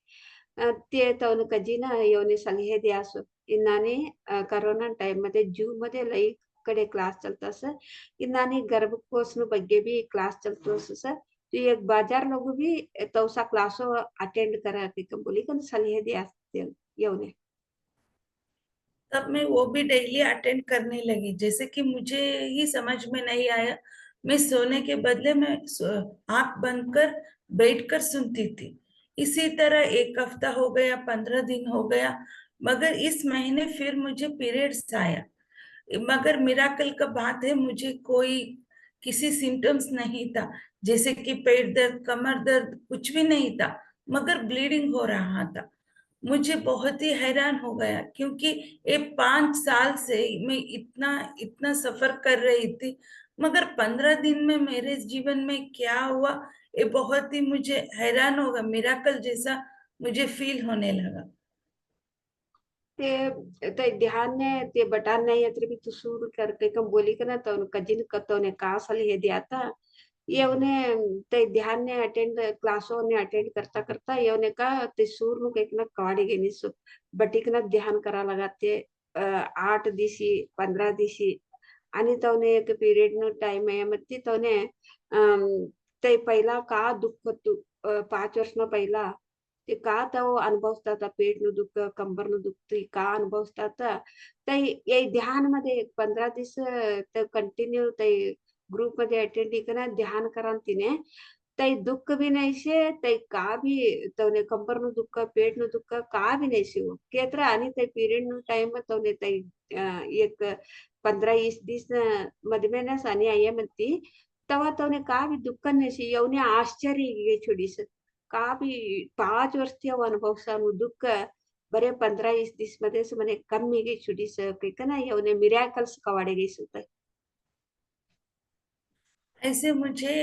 [SPEAKER 1] ते तवनु कजीना योने सलहे द्यासो इनाने ಕರೋನಾ ಟೈಮ್ मध्ये ಜೂನ್ मध्ये ಲೈ ಕಡೆ ಕ್ಲಾಸ್ चलता सर इनाने गर्भकोश नु ಬಗ್ಗೆ भी क्लास चलतो सर तो एक बाजार लोगो भी तवसा क्लासो अटेंड करा के कम बोली कन सलहे दिया येवने
[SPEAKER 2] तब मैं वो भी डेली अटेंड करने लगी। जैसे कि मुझे ही समझ में नहीं आया, मैं सोने के बदले में आंख बंद कर बैठ कर सुनती थी। इसी तरह 1 हफ्ता हो गया, 15 दिन हो गया, मगर इस महीने फिर मुझे पीरियड्स आया। मगर मिराकल का बात है, मुझे कोई किसी सिम्टम्स नहीं था, जैसे कि पेट दर्द, कमर दर्द, कुछ भी नहीं था, मगर ब्लीडिंग हो रहा था। मुझे बहुत ही हैरान हो गया, क्योंकि ये 5 साल से मैं इतना इतना सफर कर रही थी, मगर 15 दिन में मेरे जीवन में क्या हुआ, ये बहुत ही मुझे हैरान होगा, मिराकल जैसा मुझे फील होने लगा।
[SPEAKER 1] ते ते ध्यान ने ते बटान नहीं अत्र भी तू सूर करके कम बोली का ना तो कजिन कतो ने का सलहे दिया था ये उन्हें ते ध्यान ने अटेंड क्लासों ने अटेंड करता करता ये उन्हें का ते सूर नु एक ना काड़ी गई निसो बटिक ना ध्यान करा लगाते 8 दिवशी 15 दिवशी आणि तवने एक पिरियड नो टाइम आहे मग ती तवने ते पहिला का दुःख होतो 5 वर्ष न पहिला ते का तो अनुभवतात पेट नु दुःख कंबर नु दुःख का अनुभवतात ते ये ध्यान मध्ये 15 दिवस ते कंटिन्यू ते ग्रुप मध्ये अटेंड करा ध्यान करा तिने ते दुःख भी नहीं से ते का भी तवने कंबर नु दुःख पेट नु दुःख का भी नहीं से वो केतरा आणि ते पीरियड नु टाइम तवने ते एक 15-20 मधमेनच आणि आई म्हणती तवा तवने का भी दुःख नशी यवने आश्चर्य गे छोडीस का भी 5 वर्ष अनुभव सानु दुःख बरे 15-20 मध्येच म्हणे कमी गे छोडीस का ना यवने मिराकल्स कवाडे गे सुत
[SPEAKER 2] ऐसे मुझे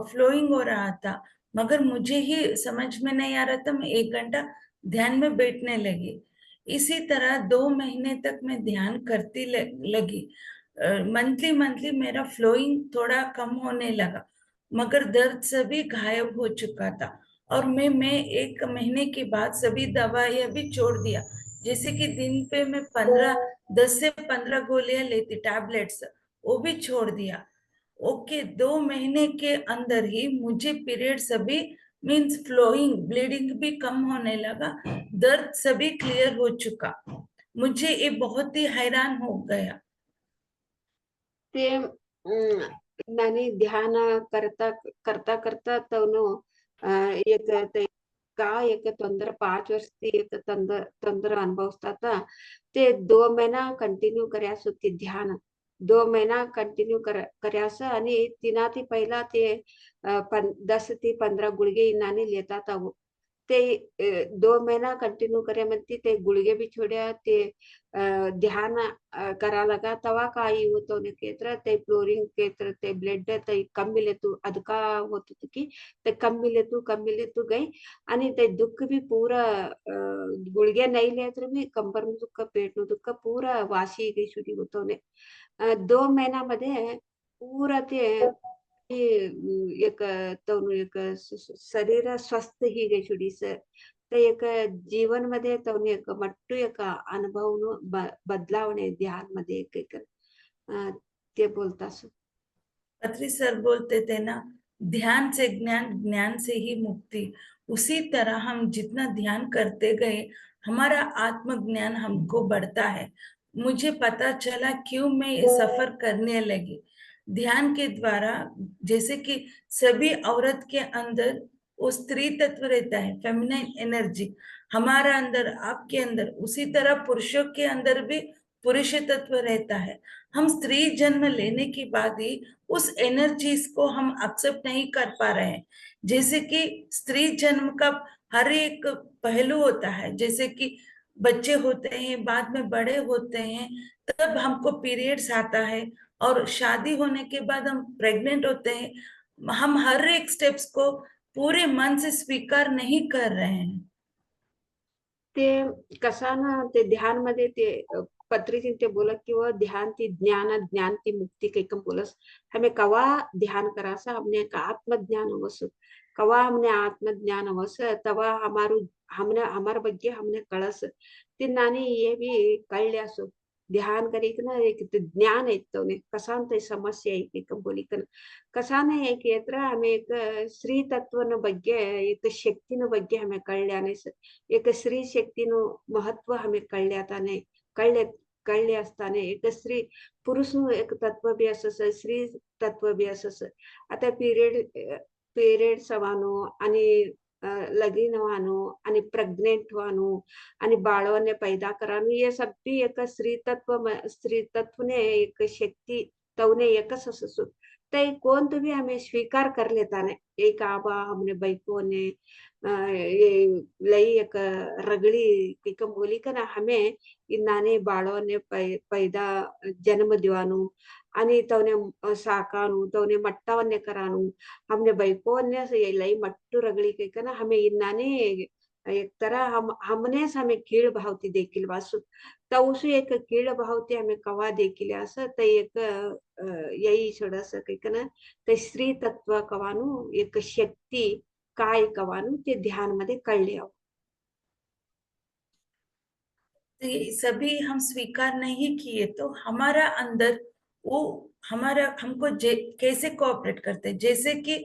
[SPEAKER 2] फ्लोइंग हो रहा था, मगर मुझे ही समझ में नहीं आ रहा था। मैं 1 घंटा ध्यान में बैठने लगी। इसी तरह 2 महीने तक मैं ध्यान करती लगी। मंथली मंथली मेरा फ्लोइंग थोड़ा कम होने लगा, मगर दर्द सभी गायब हो चुका था। और मैं 1 महीने के बाद सभी दवाइयां भी छोड़ दिया। जैसे कि दिन पे मैं 10 से 15 गोलियां लेती, टैबलेट्स, वो भी छोड़ दिया। ओके, 2 महीने के अंदर ही मुझे पीरियड सभी मीन्स फ्लोइंग, ब्लीडिंग भी कम होने लगा, दर्द सभी क्लियर हो चुका। मुझे ये बहुत ही हैरान हो गया।
[SPEAKER 1] ते नानी ध्यान करता करता करता तवनो एक ते का एक तंत्र 5 वर्ष ती एक तंत्र अनुभवता ते 2 महिना कंटिन्यू કર્યા તે ध्यान 2 महिना कंटिन्यू કર્યા आणि तिना ती पहिला ते 10 ते 15 गुडघे नानी लेता था वो ते 2 महिना कंटिन्यू करे म्हणते ते गुडघे भी छोड्या ते ध्यान करा लगा तवा काही होतो ने केत्र ते फ्लोरिंग केत्र ते ब्लड ते कमी लेतू ಅದಕ होत की ते कमी लेतू गई आणि ते दुःख भी पूरा गुडघे नहीं लेत्र भी कंबर में दुःख पेट में दुःख पूरा वासी गई शुरू होतो ने 2 महिना मध्ये पूरा ते एक तवनु एक शरीर स्वस्थ ही गई छुडी ते एक जीवन मध्ये तवनु एक मट्टू एक अनुभव बदलावणे ध्यान मध्ये एक ते बोलतास
[SPEAKER 2] पत्री सर बोलते थे ना, ध्यान से ज्ञान, ज्ञान से ही मुक्ति। उसी तरह हम जितना ध्यान करते गए, हमारा आत्मज्ञान हमको बढ़ता है। मुझे पता चला क्यों मैं ये सफर करने लगी। ध्यान के द्वारा, जैसे कि सभी औरत के अंदर वो स्त्री तत्व रहता है, फेमिनाइन एनर्जी हमारा अंदर, आपके अंदर, उसी तरह पुरुषों के अंदर भी पुरुष तत्व रहता है। हम स्त्री जन्म लेने के बाद ही उस एनर्जीज को हम एक्सेप्ट नहीं कर पा रहे हैं। जैसे कि स्त्री जन्म का हर एक पहलू होता है, जैसे कि बच्चे होते हैं, बाद में बड़े होते हैं, तब हमको पीरियड्स आता है, और शादी होने के बाद हम प्रेग्नेंट होते हैं। हम हर एक स्टेप्स को पूरे मन से स्वीकार नहीं कर रहे हैं।
[SPEAKER 1] ते कसा ना ते ध्यान मध्ये ते पत्रिजीन ते बोलत किंवा ध्यान ती ज्ञान ती मुक्ति कई कम बोलस हमें कवा ध्यान करासा हमने का आत्मज्ञान अवस कवा हमने आत्मज्ञान अवस तवा हमारू हमने हमार ಬಗ್ಗೆ हमने कळस ते नानी ये भी कळल्यासो ध्यान करी ना एक ते ज्ञान येतो ने कसा ते समस्या एक बोली कन कसा ने एक येत्र हमें एक श्री तत्वನ ಬಗ್ಗೆ एक ಶಕ್ತಿನ ಬಗ್ಗೆ हमें कळल्याने एक स्त्री शक्तीનું મહત્વ हमें कळल्याताने कळले असताने एक स्त्री पुरुषનું एक तत्व बी असं स्त्री तत्व बी असं आता पिरियड व्हानो आणि लगीन व्हानो आणि प्रेग्नेंट व्हानो आणि बाळवने पैदा करानो ये सब भी एक स्त्री तत्व ने एक शक्ति तवने एकच असो ते कोण तुम्ही हमें स्वीकार कर लेता ने एक आबा हमने बैको ने ये लई एक रगड़ी एक बोली का ना हमें नाने बाळो ने पैदा जन्म दिवानो आणि तवने साकानु तवने मट्टावने करानु हमने बैकोने से ये लई मट्टू रगड़ी के ना हमें इन्नाने एक तरह हमने हमें कीळ भावती देखील वासू तवसु एक कीळ भावती हमें कवा देखील असं ते एक यही छोडस काही ना ते स्त्री तत्व कवानु एक शक्ती काय कवानु ते ध्यान मध्ये कळले
[SPEAKER 2] सभी हम स्वीकार नहीं किए तो हमारा अंदर वो हमारा हमको कैसे कोऑपरेट करते, जैसे कि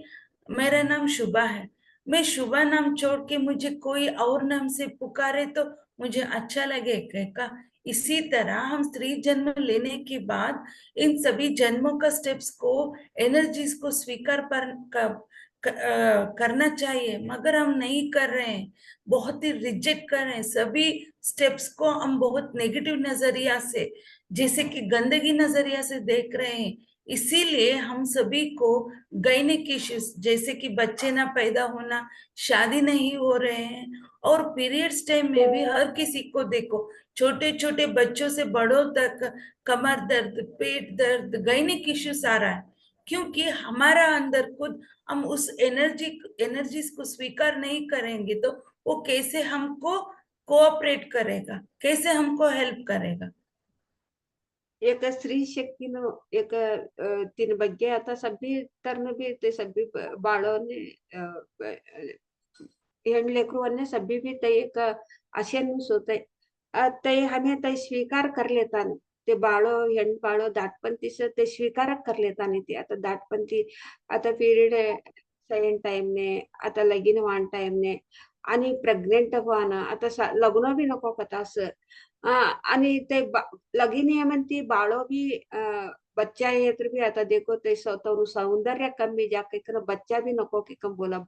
[SPEAKER 2] मेरा नाम शुभा है, मैं शुभा नाम छोड़ के मुझे कोई और नाम से पुकारे तो मुझे अच्छा लगेगा। इसी तरह हम स्त्री जन्म लेने के बाद इन सभी जन्मों का स्टेप्स को, एनर्जीज को स्वीकार करना चाहिए, मगर हम नहीं कर रहे हैं, बहुत ही रिजेक्ट कर रहे हैं। सभी स्टेप्स को हम बहुत नेगेटिव नजरिया से, जैसे कि गंदगी नजरिया से देख रहे हैं। इसीलिए हम सभी को गायनिक इश्यूज, जैसे कि बच्चे ना पैदा होना, शादी नहीं हो रहे हैं, और पीरियड्स टाइम में भी हर किसी को देखो, छोटे छोटे बच्चों से बड़ों तक कमर दर्द, पेट दर्द, गायनिक इश्यूज आ रहा है। क्योंकि हमारा अंदर खुद हम उस एनर्जीज को स्वीकार नहीं करेंगे तो वो कैसे हमको कोऑपरेट करेगा, कैसे हमको हेल्प करेगा।
[SPEAKER 1] एक स्त्री शक्तीनं एक तिने ಬಗ್ಗೆ आता सभी तरनं बी ते सभी बाळांनी ಹೆಣ್ಣು लेकरूंने सभी भी ते एक आशेनुस होते ते हमें ते स्वीकार कर लेतानी ते बाळो ಹೆಣ್ಣು बाळो दाटपंतीचं ते स्वीकार कर लेतानी ते आता दाटपंती आता पिरियड सैन टाइमने आता लगीन वाण टाइमने आणि प्रेग्नेंट व्हाणं आता लग्न बी नको का असं आणि ते लगीन है म्हणती बाळो भी बच्चा है तो भी आता देखो ते तो सौंदर्य कमी जाके कन बच्चा भी नको की कम बोला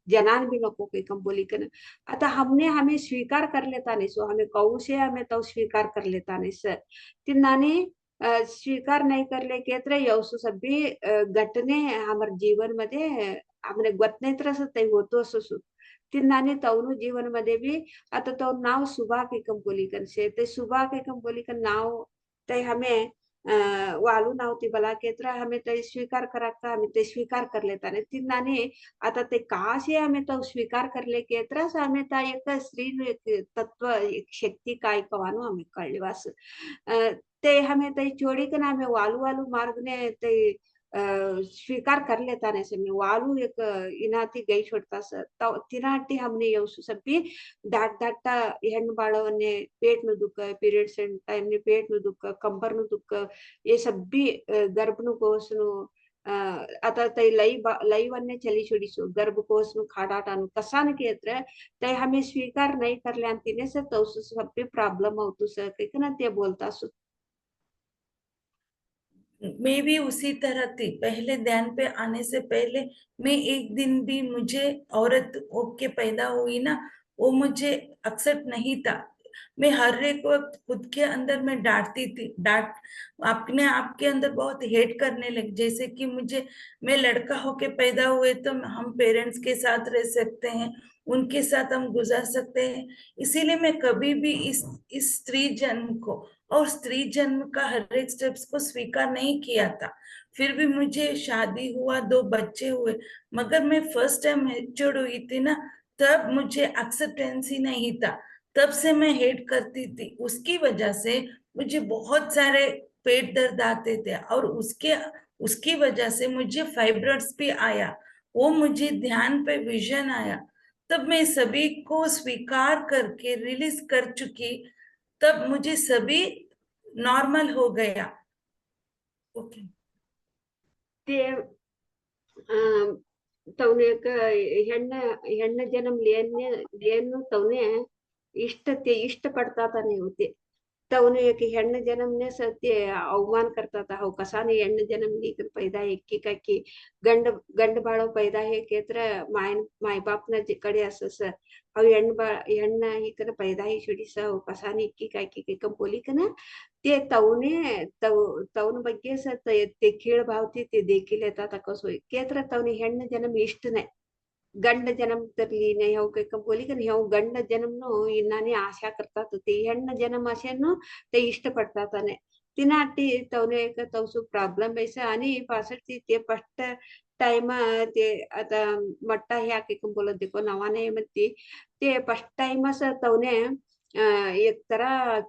[SPEAKER 1] जनान भी नको की कम बोली कन आता हमने हमें स्वीकार कर लेता नहीं सो हमें कहू से हमें तो स्वीकार कर लेता नहीं सर तिन्नाने स्वीकार नहीं कर ले केत्र यवसु सभी घटने हमारे जीवन मध्ये हमने गतने तरह से होतो असो तिन्नाने तवनु जीवन मध्ये भी आता तो नाव सुबह के कंपोलिकन से ते सुबह के कंपोलिकन नाव ते हमें वालू नाव ती बला केत्र हमें ते स्वीकार करा का हमें ते स्वीकार कर लेता ने तिन्नाने आता ते कहा से हमें तो स्वीकार कर ले केत्र से हमें ता एक स्त्री एक तत्व एक शक्ती काय कवानो हमें कळवास ते हमें ते चोड़ी के नाम वालू वालू मार्ग ने ते स्वीकार कर लेता ने से वालू एक इनाती गई छोड़ता स तिनाटी हमने येवसु सभी दाट ಹೆಣ್ಣು ಬಾಳವನ್ನೇ पेट नु दुख पीरियड्स टाइम ने पेट नु दुख कंबर नु दुख ये सभी गर्भ नु कोष नु आता तई लई वन्ने चली छोड़ीसु गर्भ कोष नु खाडाटानु कसान के हत्र तई हमें स्वीकार नहीं कर ले अंतिने से तो सभी प्रॉब्लम होतु स ना ते बोलता सु
[SPEAKER 2] मैं भी उसी तरह थी। पहले ध्यान पे आने से पहले मैं एक दिन भी, मुझे औरत होके पैदा हुई ना, वो मुझे एक्सेप्ट नहीं था। मैं हर एक वक्त खुद के अंदर में डांटती थी, डांट अपने आप के अंदर बहुत हेट करने लगी। जैसे कि मैं लड़का होके पैदा हुए तो हम पेरेंट्स के साथ रह सकते हैं, उनके साथ हम गुजार सकते हैं। इसीलिए मैं कभी भी इस स्त्री जन्म को और स्त्री जन्म का हर एक स्टेप्स को स्वीकार नहीं किया था। फिर भी मुझे शादी हुआ, 2 बच्चे हुए, मगर मैं फर्स्ट टाइम मैच्योर हुई थी ना, तब मुझे एक्सेप्टेंस ही नहीं था। तब से मैं हेट करती थी। उसकी वजह से मुझे बहुत सारे पेट दर्द आते थे, और उसकी वजह से मुझे फाइब्रॉइड्स भी आया। वो मुझे ध्यान पे विजन आया, तब मैं सभी को स्वीकार करके रिलीज कर चुकी। तब मुझे सभी नॉर्मल हो गया। ओके।
[SPEAKER 1] ते तवने एक ಹೆಣ್ಣ जन्म लेन तवने इष्ट पडतात नाही होते तवने एक ಹೆಣ್ಣ जन्मने ते अवमान करतात हो कसा नाही ಹೆಣ್ಣ जन्म लेकर पैदा है की गंड बाळ पैदा है केत्र माय बाप ना कडे असस अव ಹೆಣ್ಣ इकडे पैदा ही छोडीस हो कसा नाही की कम बोली का ना ते तवನ ಬಗ್ಗೆ ते खीळ भावती ते देखील येतात कसो केत्र तवने ಹೆಣ್ಣ जन्म इष्ट नाही गंड जन्म तरली नाही हो काही बोली का नाही हो गंड जन्म नो इन्नाने आशा करतात ते ಹೆಣ್ಣ जन्म असेनो ते इष्ट पडतात आणि तिना ती तवने एक तवसू प्रॉब्लेम बैसा आणि पासट ते फर्स्ट टाइम ते आता मट्टा ह्या की बोलत देखो नावाने म्हणते ते फर्स्ट टाइम असं तवने एक ತರ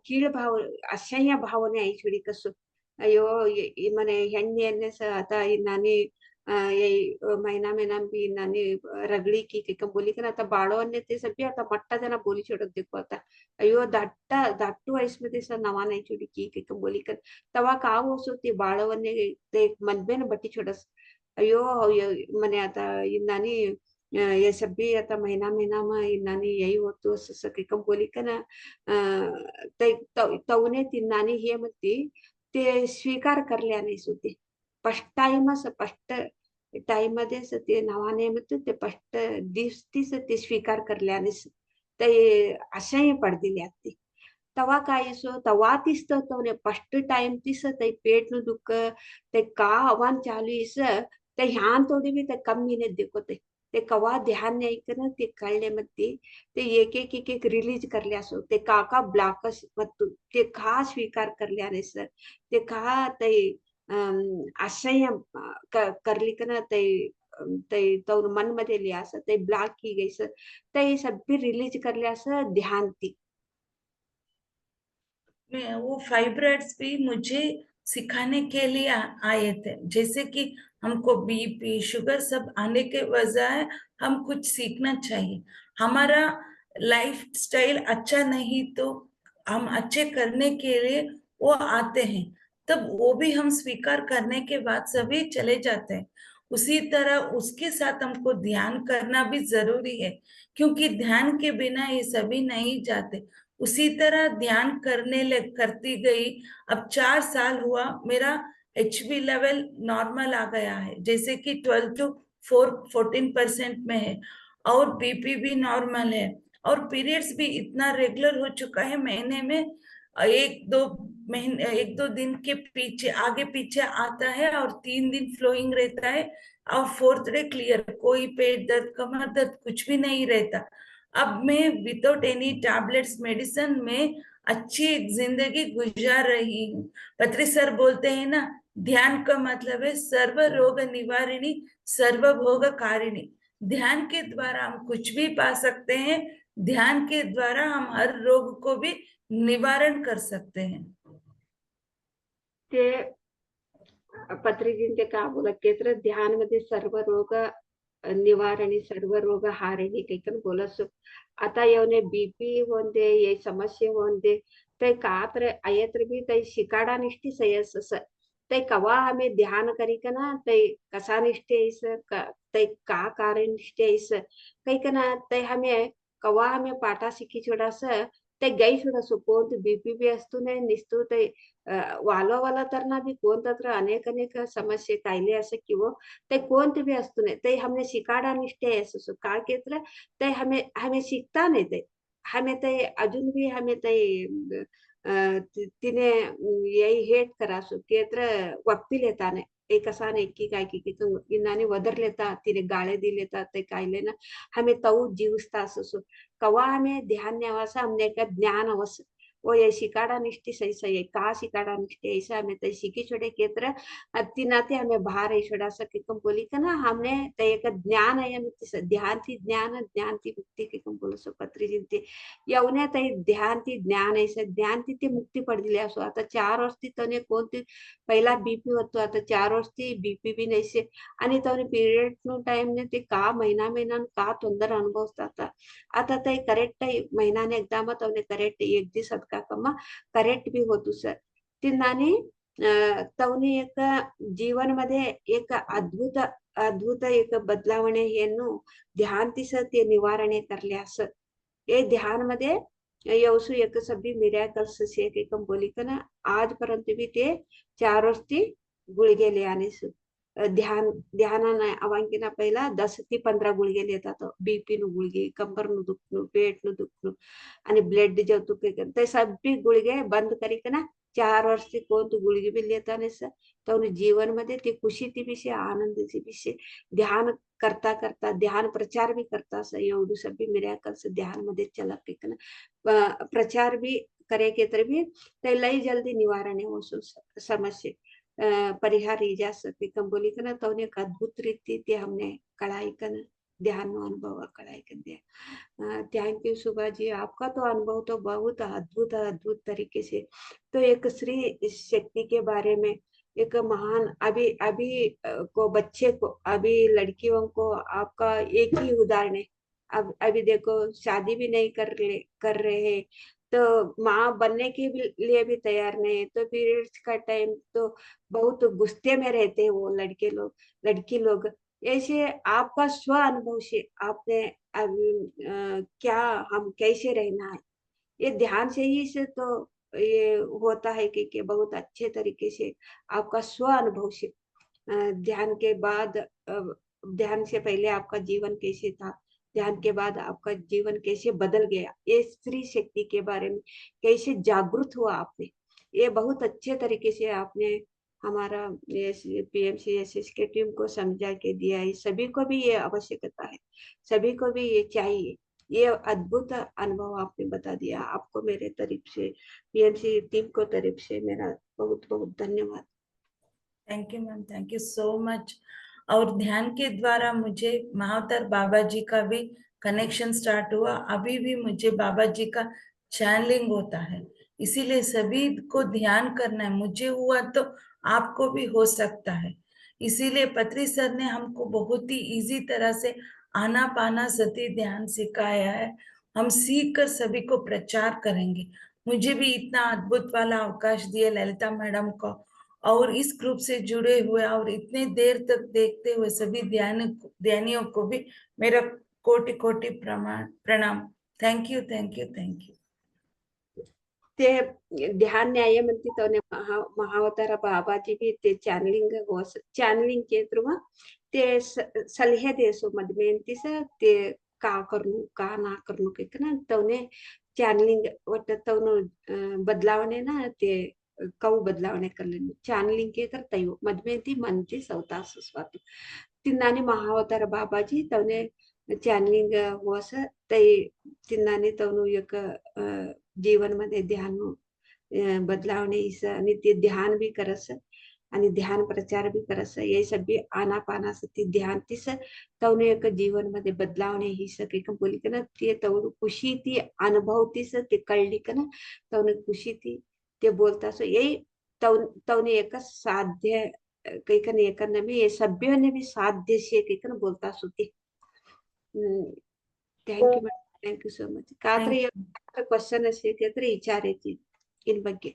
[SPEAKER 1] ಕೀಳು ಭಾವ ಅಸಹ್ಯ ಭಾವನೆ ಐಶ್ವಡಿ कसो अयो मने ಹೆಣ್ಣೆ ಎನ್ನೆಸ आता इन्नाने महिना भी नानी रगड़ी की कम बोली का आता बाळवन्ने ते सभी आता मट्टा जना बोली छोड़त देखो आता अयो धाट्टू वयसमध्ये स नवा नाही छोडी की कम बोली का तवा का होसो ते बाळवन्ने ते मनबेन बट्टी छोडस अयो मने आता इन्नानी ये सभी आता महीना में इन्नानी यही होतो सके कम बोली का ना ते तवने तिन्नानी हे म्हणती ते स्वीकार करल्या नाही सुते फर्स्ट टाइम असं फर्स्ट टाइम मध्ये ते नावाने म्हणतो ते फर्स्ट दिवस ते स्वीकार करल्याने ते असह्य पडदिली आती तवा कायसो तवा तिसत तो फर्स्ट टाइम तिस ते पेट नु दुख ते का आव्हान चालू इस ते ह्यान थोडी भी ते कमी ने देखो ते कवा ध्यान नाही ऐकन ते कळले मध्ये ते एक एक रिलीज करले असो ते काका ब्लॉकस मत्तु ते का स्वीकार करल्याने सर ते का ते असह्य करली कन ते ते तो मन मध्ये लिया असं ते ब्लॉक की गई सर ते सब भी रिलीज करले असं ध्यान ती
[SPEAKER 2] वो फाइब्रेट्स भी मुझे सिखाने के लिए आए थे, जैसे कि हमको बीपी शुगर सब आने के बजाय हम कुछ सीखना चाहिए। हमारा लाइफ स्टाइल अच्छा नहीं तो हम अच्छे करने के लिए वो आते हैं, तब वो भी हम स्वीकार करने के बाद सभी चले जाते हैं। उसी तरह उसके साथ हमको ध्यान करना भी जरूरी है, क्योंकि ध्यान के बिना ये सभी नहीं जाते। उसी तरह ध्यान करती गई। अब 4 साल हुआ, मेरा HB लेवल नॉर्मल आ गया है, जैसे कि 12 to 14% में है, और BP भी नॉर्मल है, और पीरियड्स भी इतना रेगुलर हो चुका है, महीने में 1-2 दिन के पीछे आगे पीछे आता है, और 3 दिन फ्लोइंग रहता है, और 4th डे क्लियर, कोई पेट दर्द कमर दर्द कुछ भी नहीं रहता। अब मैं विदाउट एनी टैबलेट्स मेडिसिन में अच्छी जिंदगी गुजार रही हूँ। पत्री सर बोलते हैं ना, ध्यान का मतलब है सर्व रोग निवारिणी सर्व भोग कारिणी। ध्यान के द्वारा हम कुछ भी पा सकते हैं, ध्यान के द्वारा हम हर रोग को भी निवारण कर सकते हैं।
[SPEAKER 1] ते पत्रिजींचे का बोला केत्र ध्यान मध्ये सर्व रोग निवारणी सर्व रोग हारिणी काही पण बोलस आता येवने बीपी होंदे ये समस्या होंदे ते कात्र आयत्र भी ते शिकाडा निष्ठी सयस ते कवा हमें ध्यान करी कना ते कसा निष्ठे इस ते का कार्य निष्ठे इस कई कना ते हमें कवा हमें पाठा शिकी छोडास ते गई छोडास कोण बीपी भी असतो ने निस्तू ते वाला वाला तरना भी कोण तत्र अनेक अनेक समस्या कायले असं किंवा ते कोणते भी असतो नाही ते हमने शिकाडा निष्ठे असो का केत्र ते हमें हमें शिकता नाही ते हमें ते अजून भी हमें ते तिने यही हेट करासो केत्र वक्ती लेता नाही एक असा नाही की काय की इनाने वदर लेता तिने गाळे दिलेता ते कायले ना हमें तऊ जीवस्ता असो कवा हमें ध्यान न्यावासा हमने का ज्ञान अवश्य वो ये शिकाडा निष्ठी सही सही है का शिकाडा निष्ठी ऐसा हमें तय शिकी छोड़े केत्र तिनाते हमें बाहर है छोड़ा सके कम बोली का ना हमने तय एक ज्ञान है हमें ध्यान थी ज्ञान थी मुक्ति के कम बोलो सो पत्री जिनते या उन्हें तय ध्यान थी ज्ञान ऐसे ध्यान थी ते मुक्ती पड दिली असो आता 4 वर्ष ती तने कोणती पहिला बीपी होतो आता 4 वर्ष ती बीपी भी नाही से आणि तने पीरियड नो टाइम ने ते का महिना का तोंदर अनुभवतात आता ते करेक्ट महिन्याने एकदा मग तवने करेक्ट एक दिवसात का कमा करेक्ट भी होतो सर तिनाने तवनी एक जीवन मध्ये एक अद्भुत अद्भुत एक बदलावणे हेनु ध्यान तिस ते निवारणे करले असं हे ध्यान मध्ये येवसू एक सभी मिरॅकल्स से एकम बोली का ना आजपर्यंत भी ते 4 वर्ष ती गुळगे लियाने ध्यान ध्यानाने अवांकीना पहिला 10 ते 15 गुळगे लेतात बीपी नु गुळगे कंबर नु दुखनु पेट नु दुखनु आणि ब्लड जो तुके ते सब भी गुळगे बंद करी के ना 4 वर्ष से कोण तू गुळगे भी लेता नहीं सर तो उन जीवन मध्ये ते खुशी ती विषय आनंद ती विषय ध्यान करता करता ध्यान प्रचार भी करता सर एवढू सभी मिरॅकल्स ध्यान मध्ये चला के ना प्रचार भी करे के तर भी ते लई जल्दी निवारण हो समस्या परिहार ही जा सके कम बोली का ना तो एक अद्भुत रीति ते हमने कढ़ाई का ध्यान अनुभव कढ़ाई कर दिया थैंक यू सुभा जी आपका तो अनुभव तो बहुत अद्भुत अद्भुत तरीके से तो एक स्त्री शक्ति के बारे में एक महान अभी अभी को बच्चे को अभी लड़कियों को आपका एक ही उदाहरण है अब अभी देखो शादी भी नहीं कर रहे हैं तो माँ बनने के लिए भी तैयार नहीं है तो पीरियड्स का टाइम तो बहुत गुस्से में रहते हैं वो लड़के लोग लड़की लोग ऐसे आपका स्व अनुभव से आपने क्या हम कैसे रहना है ये ध्यान से ही से तो ये होता है कि बहुत अच्छे तरीके से आपका स्व अनुभव से ध्यान के बाद ध्यान से पहले आपका जीवन कैसे था ध्यान के बाद आपका जीवन कैसे बदल गया, ये स्त्री शक्ति के बारे में कैसे जागरूक हुआ आपने, ये बहुत अच्छे तरीके से आपने हमारा PMCSS के टीम को समझा के दिया है। सभी को भी ये आवश्यकता है, सभी को भी ये चाहिए। ये अद्भुत अनुभव आपने बता दिया। आपको मेरे तरफ से, PMC टीम को तरफ से मेरा बहुत बहुत धन्यवाद।
[SPEAKER 2] Thank you ma'am, thank you so much. और ध्यान के द्वारा मुझे महाअवतार बाबा जी का भी कनेक्शन स्टार्ट हुआ। अभी भी मुझे बाबा जी का चैनलिंग होता है, इसीलिए सभी को ध्यान करना है। मुझे हुआ तो आपको भी हो सकता है। इसीलिए पत्री सर ने हमको बहुत ही इजी तरह से आनापाना सती ध्यान सिखाया है। हम सीख कर सभी को प्रचार करेंगे। मुझे भी इतना अद्भुत वाला अवकाश दिए ललिता मैडम को, और इस ग्रुप से जुड़े हुए और इतने देर तक देखते हुए सभी ध्यानियों को भी मेरा कोटि कोटि प्रणाम। Thank you, thank you, thank you.
[SPEAKER 1] ते ध्यान न्याय म्हणते तो महावतार बाबाजी भी ते चॅनलिंग के थ्रू ते सलहे देसो मदमेंतीस ते का करू का ना करू के ना तवने चॅनलिंग वट तवनो बदलावने ना ते कऊ बदलावने करले चॅनलिंग के तर तयो मदमेंती मनची सवता सुस्वात तिन्नानी महावतार बाबाजी तवने चॅनलिंग वस ते तिन्नानी तवनो एक जीवन मध्ये ध्यान बदलावणे आणि ते ध्यान भी करस आणि ध्यान प्रचार भी करस ये सभी आनापाना सती ध्यान तिस तवने एक जीवन मध्ये बदलावणे ही सके का बोली का ना ते तवनु खुशी ती अनुभव तिस ते कळली का ना तवने खुशी ती ते बोलता सो यही तवने एक साध्य कई कन एक में ये सभ्य ने भी साध्य से कई कन बोलता सुती। ಥ್ಯಾಂಕ್ ಯು ಸೋ ಮಚ್ ಕಾತ್ರಿ ಕ್ವಶನ್ ಸಿಕ್ಕಿದ್ರೆ ವಿಚಾರೈತಿ ಇನ್ ಬಗ್ಗೆ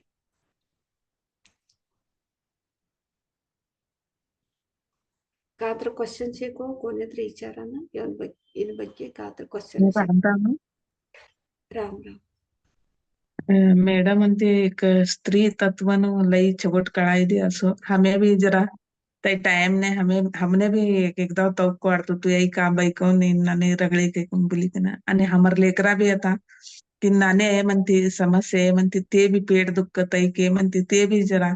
[SPEAKER 1] ಕಾತ್ರ ಕ್ವಶನ್ ಸಿಕ್ಕೋ ಕೋನೆತ್ರ ವಿಚಾರನ ಇನ್ ಬಗ್ಗೆ ಕಾತ್ರ ಕ್ವಶನ್
[SPEAKER 3] राम राम।
[SPEAKER 1] राम राम।
[SPEAKER 3] मॅडम म्हणते एक स्त्री तत्वनु लई छोट कळाई दे असो हमें भी जरा तई टाइम ने हमने भी एक एकदा तो वाटतो तू यही काम बाई कोण नाने रगळे के बोली ना आणि हमर लेकरा भी आता की नाने म्हणते समस्या म्हणते ते भी पेट दुखत के म्हणते ते भी जरा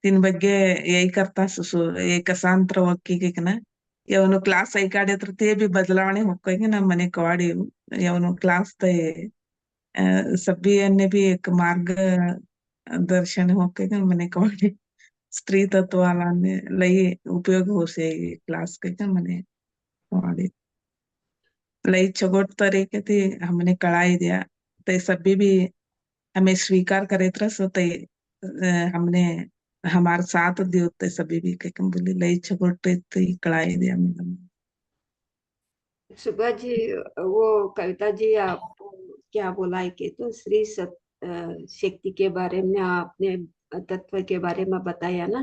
[SPEAKER 3] तीन ಬಗ್ಗೆ यही करता सो एक शांत रवक्की के नाಯವನು ಕ್ಲಾಸ್ ಐಕಾಡಿದ್ರ ते भी ಬದಲಾವಣೆ ಹೋಗ್ಕೋಗಿ ನಮ್ಮ ಮನೆ ಕವಾಡಿಯವನು ಕ್ಲಾಸ್ सभी ने भी एक मार्ग दर्शन होके मने कवाडे स्त्री तत्व वाला ने लई उपयोग हो से क्लास के मने कवाडे लई छोट तरीके थी हमने कढ़ाई दिया ते सभी भी हमें स्वीकार करे तरह सो ते हमने हमारे साथ दियो ते सभी भी के बोली लई छोट थी कढ़ाई दिया मैडम।
[SPEAKER 1] सुबह जी वो कविता जी आपको क्या बोला है कि तो स्त्री शक्ति के बारे में आपने तत्व के बारे में बताया ना,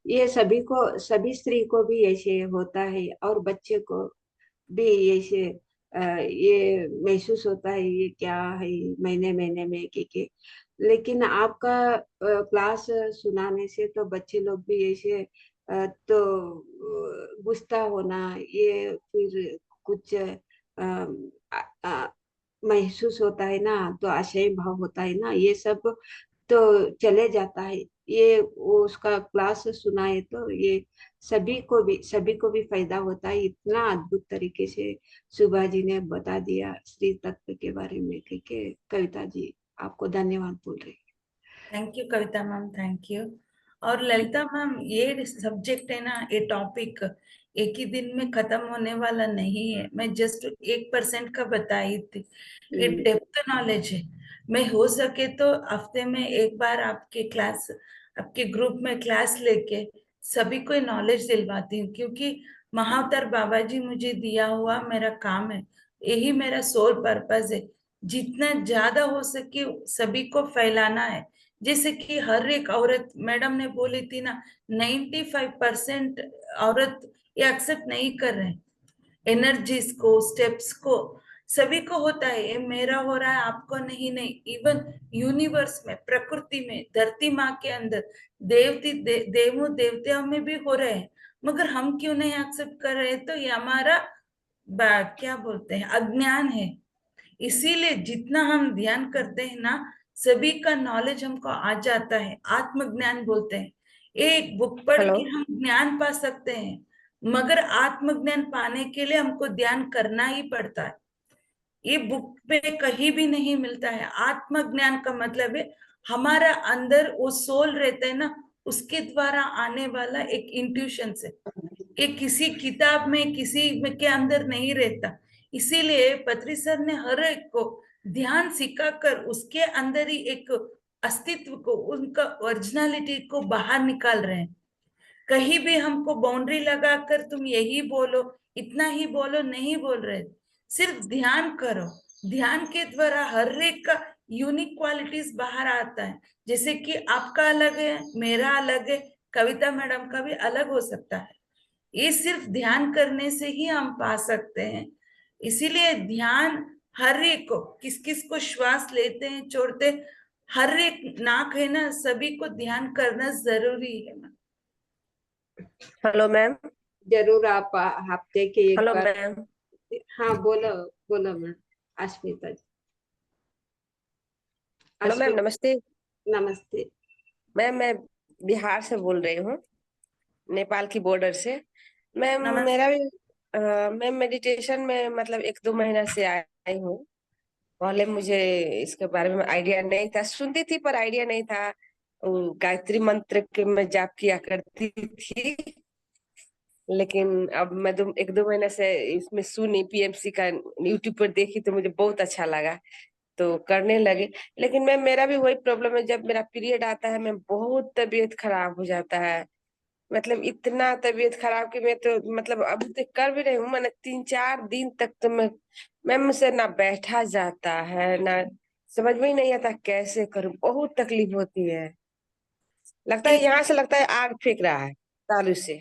[SPEAKER 1] ये सभी को सभी स्त्री को भी ऐसे होता है और बच्चे को भी ऐसे ये महसूस होता है ये क्या है महीने महीने में के लेकिन आपका क्लास सुनाने से तो बच्चे लोग भी ऐसे तो गुस्सा होना ये फिर कुछ महसूस होता है ना, तो आशय भाव होता है ना, ये सब तो चले जाता है। ये वो उसका क्लास सुनाए तो ये सभी को भी फायदा होता है। इतना अद्भुत तरीके से सुभा जी ने बता दिया स्त्री तत्व के बारे में कि कविता जी आपको धन्यवाद बोल रही।
[SPEAKER 2] Thank you Kavita ma'am, thank you. और ललिता मैम, ये सब्जेक्ट है ना, ये टॉपिक एक ही दिन में खत्म होने वाला नहीं है। मैं जस्ट 1% का बताई थी, ये डेप्थ नॉलेज है। मैं हो सके तो हफ्ते में एक बार आपके क्लास, आपके ग्रुप में क्लास लेके सभी को नॉलेज दिलवाती हूँ, क्योंकि महाअवतार बाबा जी मुझे दिया हुआ मेरा काम है, यही मेरा सोल पर्पस है। जितना ज्यादा हो सके सभी को फैलाना है। जैसे कि हर एक औरत, मैडम ने बोली थी ना, 95% औरत ये एक्सेप्ट नहीं कर रहे एनर्जीज को, स्टेप्स को। सभी को होता है, ये मेरा हो रहा है आपको नहीं। इवन यूनिवर्स में, प्रकृति में, धरती माँ के अंदर देवों देवताओं में भी हो रहे हैं, मगर हम क्यों नहीं एक्सेप्ट कर रहे? तो ये हमारा क्या बोलते हैं, अज्ञान है। इसीलिए जितना हम ध्यान करते हैं ना, सभी का नॉलेज हमको आ जाता है, आत्मज्ञान बोलते हैं। एक बुक पढ़
[SPEAKER 4] हेलो।
[SPEAKER 2] के हम ज्ञान पा सकते हैं, मगर आत्मज्ञान पाने के लिए हमको ध्यान करना ही पड़ता है। ये बुक पे कहीं भी नहीं मिलता है। आत्मज्ञान का मतलब है हमारा अंदर वो सोल रहता है ना, उसके द्वारा आने वाला एक इंट्यूशन से। ये किसी किताब में, किसी में के अंदर नहीं रहता। इसीलिए पत्री सर ने हर एक को ध्यान सिखाकर उसके अंदर ही एक अस्तित्व को, उनका ओरिजिनलिटी को बाहर निकाल रहे हैं। कहीं भी हमको बाउंड्री लगाकर तुम यही बोलो, इतना ही बोलो, नहीं बोल रहे। सिर्फ ध्यान करो। ध्यान के द्वारा हर एक का यूनिक क्वालिटीज बाहर आता है। जैसे कि आपका अलग है, मेरा अलग है, कविता मैडम का भी अलग हो सकता है। ये सिर्फ ध्यान करने से ही हम पा सकते हैं। इसीलिए ध्यान हर एक को, किस किस को श्वास लेते हैं, छोड़ते, हर एक नाक है ना, सभी को ध्यान करना जरूरी है।
[SPEAKER 4] Hello ma'am.
[SPEAKER 1] जरूर आप हफ्ते के एक
[SPEAKER 4] हेलो
[SPEAKER 1] बार।
[SPEAKER 4] मैम।
[SPEAKER 1] हाँ बोलो, बोलो मैम। अस्मिता जी।
[SPEAKER 4] हेलो मैम, नमस्ते।
[SPEAKER 1] नमस्ते
[SPEAKER 4] मैम मैं बिहार से बोल रही हूँ, नेपाल की बॉर्डर से। मैम मेरा भी मैम मेडिटेशन में मतलब 1-2 महीना से आई हूँ। पहले मुझे इसके बारे में आइडिया नहीं था, सुनती थी पर आइडिया नहीं था। गायत्री मंत्र के मैं जाप किया करती थी, लेकिन अब मैं 1-2 महीने से इसमें सुनी, पीएमसी का यूट्यूब पर देखी तो मुझे बहुत अच्छा लगा, तो करने लगे। लेकिन मैं, मेरा भी वही प्रॉब्लम है, जब मेरा पीरियड आता है मैं बहुत तबीयत खराब हो जाता है। मतलब इतना तबीयत खराब कि मैं तो मतलब अभी तक कर भी रही हूँ, मैंने 3-4 दिन तक तो मैं मुझसे ना बैठा जाता है, ना समझ में ही नहीं आता कैसे करूँ। बहुत तकलीफ होती है, लगता है यहाँ से लगता है आग फेंक रहा है तालू से।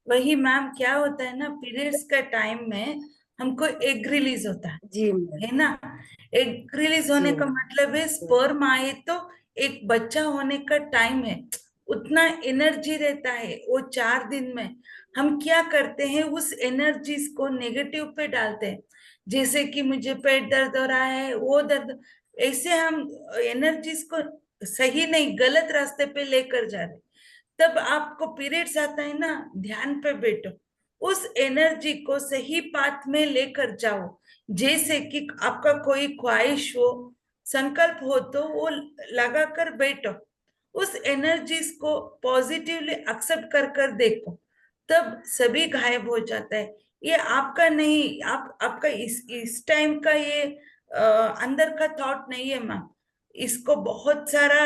[SPEAKER 2] वही मैम, क्या होता है ना, पीरियड्स का टाइम में हमको एग रिलीज होता
[SPEAKER 4] जी मैम।
[SPEAKER 2] है ना। एग रिलीज होने
[SPEAKER 4] जी
[SPEAKER 2] का
[SPEAKER 4] मैम।
[SPEAKER 2] मतलब है स्पर्म आए तो एक बच्चा होने का टाइम है। उतना एनर्जी रहता है वो 4 दिन में। हम क्या करते हैं, उस एनर्जीज को नेगेटिव पे डालते हैं। जैसे कि मुझे पेट दर्द हो रहा है, वो दर्द, ऐसे हम एनर्जीज को सही नहीं, गलत रास्ते पे लेकर जा रहे हैं। तब आपको पीरियड्स आता है ना, ध्यान पे बैठो, उस एनर्जी को सही पाथ में लेकर जाओ। जैसे कि आपका कोई ख्वाहिश हो, संकल्प हो, तो वो लगा कर बैठो, उस एनर्जीज को पॉजिटिवली एक्सेप्ट कर कर देखो, तब सभी गायब हो जाता है। ये आपका नहीं, आपका इस टाइम का ये अंदर का थॉट नहीं है मैम। इसको बहुत सारा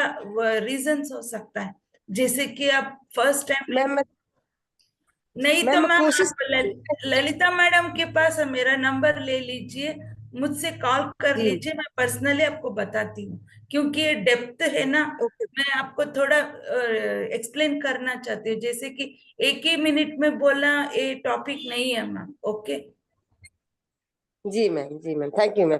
[SPEAKER 2] रीजंस हो सकता है। जैसे कि आप फर्स्ट टाइम,
[SPEAKER 4] मैम
[SPEAKER 2] नहीं तो
[SPEAKER 4] मैं
[SPEAKER 2] मैम
[SPEAKER 4] कोशिश।
[SPEAKER 2] आप ललिता मैडम के पास मेरा नंबर ले लीजिए, मुझसे कॉल कर
[SPEAKER 4] जी।
[SPEAKER 2] लीजिए, मैं पर्सनली आपको बताती हूँ। क्योंकि ये डेप्थ है ना,
[SPEAKER 4] ओके।
[SPEAKER 2] मैं आपको थोड़ा एक्सप्लेन करना चाहती हूँ। जैसे कि एक ही मिनट में बोलना ये टॉपिक नहीं है मैम। ओके।
[SPEAKER 4] जी मैम। जी मैम, थैंक यू मैम।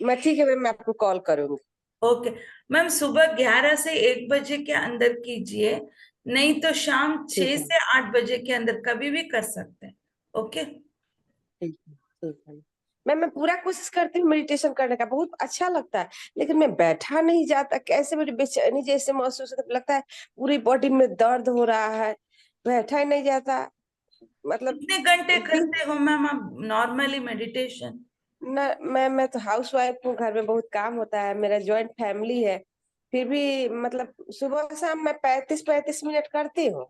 [SPEAKER 4] मैं ठीक है मैम, मैं आपको कॉल करूंगी।
[SPEAKER 2] ओके मैम, सुबह 11 से 1 बजे के अंदर कीजिए, नहीं तो शाम
[SPEAKER 4] ठीक
[SPEAKER 2] 6
[SPEAKER 4] है।
[SPEAKER 2] से 8 बजे के अंदर कभी भी कर सकते हैं। ओके।
[SPEAKER 4] ठीक है। ठीक है मैम, मैं पूरा कोशिश करती हूँ मेडिटेशन करने का, बहुत अच्छा लगता है, लेकिन मैं बैठा नहीं जाता। कैसे मुझे बेचैनी जैसे महसूस होता, लगता है पूरी बॉडी में दर्द हो रहा है, बैठा ही नहीं जाता। मतलब
[SPEAKER 2] कितने घंटे
[SPEAKER 4] दिन
[SPEAKER 2] करते हो मैम आप नॉर्मली मेडिटेशन?
[SPEAKER 4] न, मैं तो हाउस वाइफ हूँ, घर में बहुत काम होता है, मेरा जॉइंट फैमिली है। फिर भी मतलब सुबह शाम मैं 35-35 मिनट करती हूँ,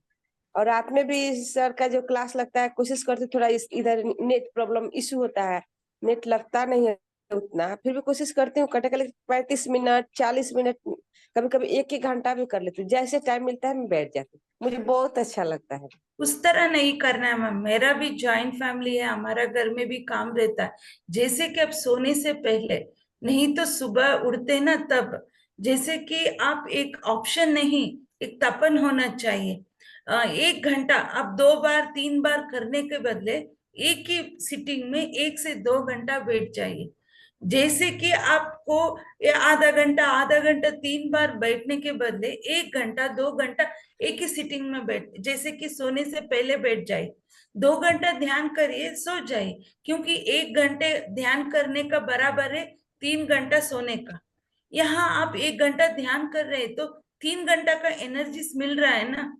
[SPEAKER 4] और रात में भी सर का जो क्लास लगता है, कोशिश करती हूँ। थोड़ा इधर नेट प्रॉब्लम इशू होता है, नेट लगता नहीं है उतना, फिर भी कोशिश करती हूँ करने के लिए। 35 मिनट, 40 मिनट, कभी कभी 1-1 घंटा भी कर लेती हूँ। जैसे टाइम मिलता है मैं बैठ जाती हूँ, मुझे बहुत अच्छा लगता है।
[SPEAKER 2] उस तरह नहीं करना है मैम। मेरा भी जॉइंट फैमिली है, हमारा घर में भी काम रहता है। जैसे कि अब सोने से पहले, नहीं तो सुबह उठते ना तब, जैसे कि आप एक ऑप्शन नहीं, एक तपन होना चाहिए। 1 घंटा आप 2 बार 3 बार करने के बदले एक ही सिटिंग में 1 से 2 घंटा बैठ जाइए। जैसे कि आपको ये आधा घंटा 3 बार बैठने के बदले 1 घंटा 2 घंटा एक ही सिटिंग में बैठ, जैसे कि सोने से पहले बैठ जाए, 2 घंटा ध्यान करिए, सो जाइए, क्योंकि 1 घंटे ध्यान करने का बराबर है 3 घंटा सोने का। यहाँ आप 1 घंटा ध्यान कर रहे हैं तो 3 घंटा का एनर्जी मिल रहा है ना।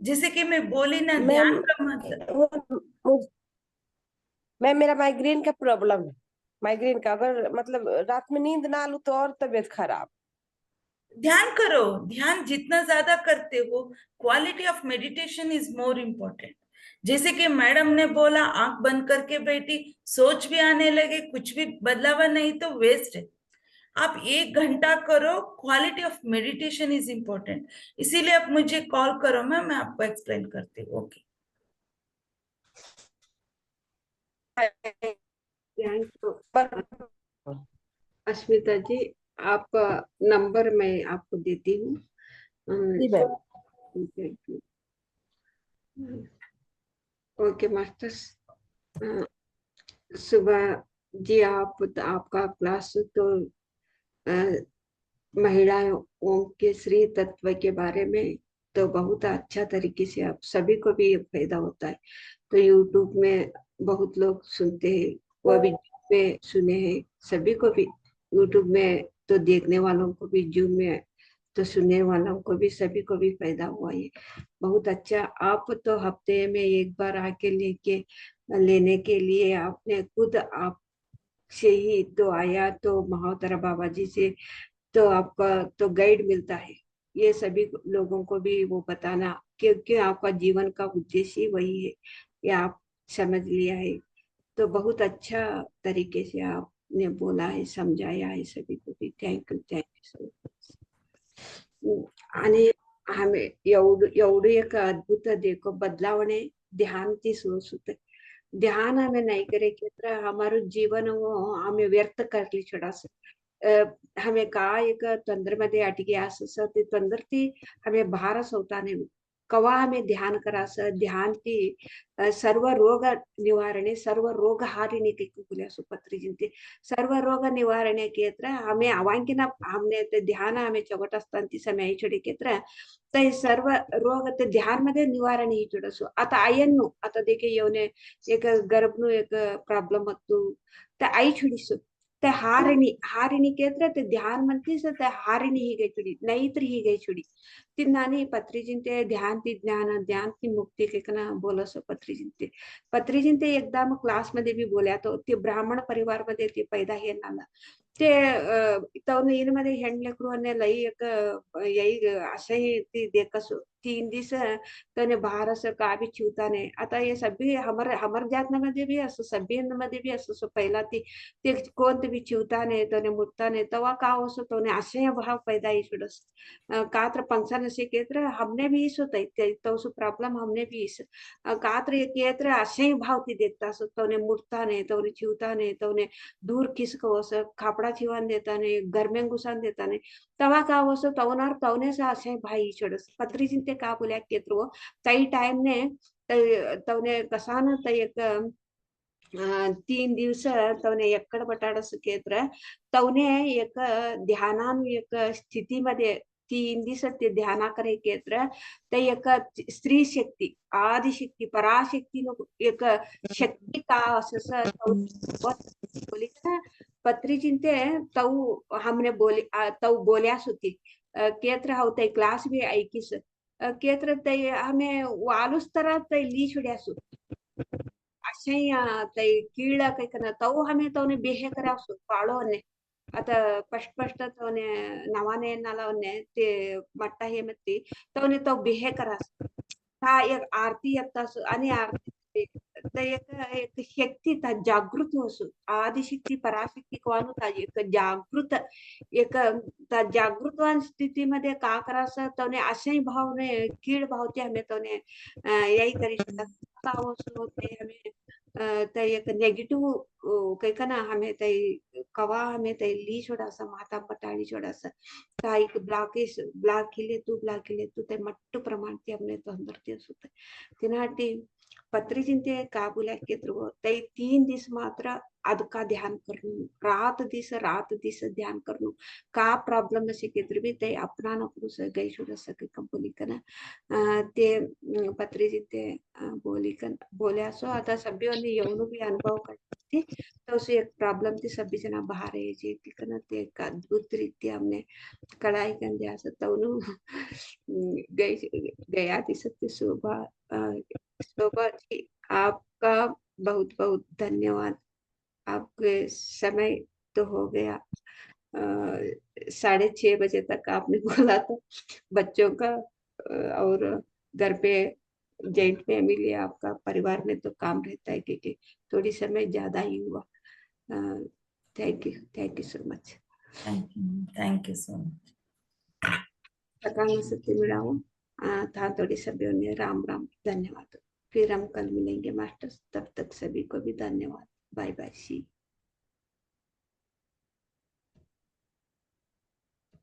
[SPEAKER 2] जैसे कि मैं बोली ना,
[SPEAKER 4] मैम
[SPEAKER 2] ध्यान का मतलब
[SPEAKER 4] मैम मेरा माइग्रेन का प्रॉब्लम है। माइग्रेन का अगर मतलब रात में नींद ना लूं तो और तबीयत खराब।
[SPEAKER 2] ध्यान करो। ध्यान जितना ज्यादा करते हो, quality of meditation is more important. जैसे कि मैडम ने बोला, आंख बंद करके बैठी, सोच भी आने लगे, कुछ भी बदलावा नहीं तो वेस्ट है। आप 1 घंटा करो, quality of meditation is important. इसीलिए आप मुझे कॉल करो, मैं आपको एक्सप्लेन करती हूँ। ओके।
[SPEAKER 1] थैंक यू
[SPEAKER 4] पर
[SPEAKER 1] अस्मिता जी, आपका नंबर मैं आपको देती हूँ।
[SPEAKER 4] जी ma'am.
[SPEAKER 1] Thank you. Okay masters, सुबह जी आपका क्लास तो महिलाओं के श्री तत्व के बारे में तो बहुत अच्छा तरीके से आप सभी को भी फायदा होता है। तो यूट्यूब में बहुत लोग सुनते हैं, वो भी पे सुने हैं, सभी को भी यूट्यूब में तो देखने वालों को भी, जूम में तो सुनने वालों को भी, सभी को भी फायदा हुआ। ये बहुत अच्छा। आप तो हफ्ते में एक बार आके लेने के लिए आपने खुद आप से ही तो आया, तो महोदरा बाबा जी से तो आपका तो गाइड मिलता है। ये सभी लोगों को भी वो बताना, क्योंकि आपका जीवन का उद्देश्य ही वही है, ये आप समझ लिया है। तो बहुत अच्छा तरीके से आपने बोला है, समझाया है सभी को भी। Thank you so much. आणि हमें एवढी एक अद्भुत देखो बदलावने ध्यान की सोच होते। ध्यान हमें नहीं करे कि हमारे जीवन वो हमें व्यर्थ करली छोड़ा से हमें का एक तंत्र मध्ये अटकी असं ते तंत्र ती हमें बाहेर होता नाही कवा हमें ध्यान करायचं ध्यान ती सर्व रोग निवारणे सर्व रोग हारिणी के बोले सुपत्री जिनते सर्व रोग निवारणे केत्र हमें अवांकिना हमने ते ध्यान हमें चवट असताना समय छोड़ी केत्र ते सर्व रोग ते ध्यान मध्ये निवारण ही छोड़सो आता आयन्नु आता देखे येवने एक गर्भनु एक प्रॉब्लम हत्तु ते आई छोड़ीसो ते हारिणी केत्र ते ध्यान म्हणतीस ते हारिणी ही गई छुड़ी नहीं तर ही गई छुड़ी तीन नानी पत्री जिनते ध्यान ती ज्ञान ध्यान ती मुक्ती के कना बोलस पत्री जिनते एकदम क्लास मध्ये भी बोल्या तो ते ब्राह्मण परिवार मध्ये ते पैदा हे नाला ते तवन इन मध्ये हेंडलेकरू अन्ने लई एक यही असही ती देखसो 3 दिवस तने बाहर असं का भी चिवता ने आता ये सभी हमर जात मध्ये भी असं सभी मध्ये भी असं सो पहिला ती ते कोणते भी चिवताने तोने मुत्ताने तवा का होसो तोने आशय भाव पैदा ही छुड़स कात्र पंक्शन से केत्र हमने भी इस होता है तो सु प्रॉब्लम हमने भी इस कात्र ये केत्र आशय भाव ती देखता सो तोने मुत्ताने तोने चिवताने तोने दूर किसको होस खापड़ा चिवान देता ने घर में घुसान देता ने तवा का होसो तवनार तवने से आशय भाई छुड़स पत्री चिंते का बोल्या केत्र वो तई टाइम ने तवने कसान तई एक 3 दिवस तवने एక్కడ बटाडस केत्र तवने एक ध्यानान एक स्थितीमध्ये 3 दिवस ते ध्याना करे केत्र ते एक स्त्री शक्ती आदिशक्ती पराशक्ती नो एक शक्ती का असं बोली ना पत्री चिंते तव हमने बोली तव बोल्यास होती केत्र होते क्लास भी ऐकीस केत्र ते हमें वालुस तरह ते ली छुड्यासु अशय तई कीड़ा कई कना तव हमें तवने बेहे करासु पाळोने आता फस्ट तवने नवाने नालावने ते मट्टा हे मत्ती तवने तव बेहे करास ता एक आरती येतास आणि आरती ते एक शक्ती ता जागृत होसु आदिशक्ती पराशक्ती कोण ता एक जागृत एक ता जागृतवान स्थितीमध्ये का करास तवने अशय भावने कीड भावते हमें तवने यही करी का होसु होते हमें त एक नेगेटिव कई ना हमें तई कवा हमें तई ली छोड़ा सा माता पटाली छोड़ा सा ता एक ब्लॉक किले तू ते मट्टू प्रमाण ते हमने तो अंदर ते सुते तिनाटी पत्री चिंते का बोला के ते 3 दिस मात्र ಅದಕ್ಕ ಧ್ಯಾನ करनु रात दिस ध्यान करनु का प्रॉब्लम से के भी ते अपना न पुरुष गई सुर सके कंपनी कना ते पत्री चिंते बोल्या सो आता सभ्योनी येऊन भी अनुभव करते तो उसे एक प्रॉब्लम थी सभी जना बाहर है जी कना ते एक अद्भुत रीत्या हमने कढ़ाई कर दिया सतौनु गया थी सत्य शोभा जी आपका बहुत बहुत धन्यवाद। आपके समय तो हो गया 6:30 बजे तक आपने बोला था बच्चों का और घर पे जॉइंट फैमिली आपका परिवार में तो काम रहता है क्योंकि थोड़ी समय ज्यादा ही हुआ। Thank you so much.
[SPEAKER 2] Thank you so much.
[SPEAKER 1] सकाल सत्य मिलाओ था थोड़ी सभी ने राम राम धन्यवाद। फिर हम कल मिलेंगे मास्टर, तब तक सभी को भी धन्यवाद। बाय बाय सी।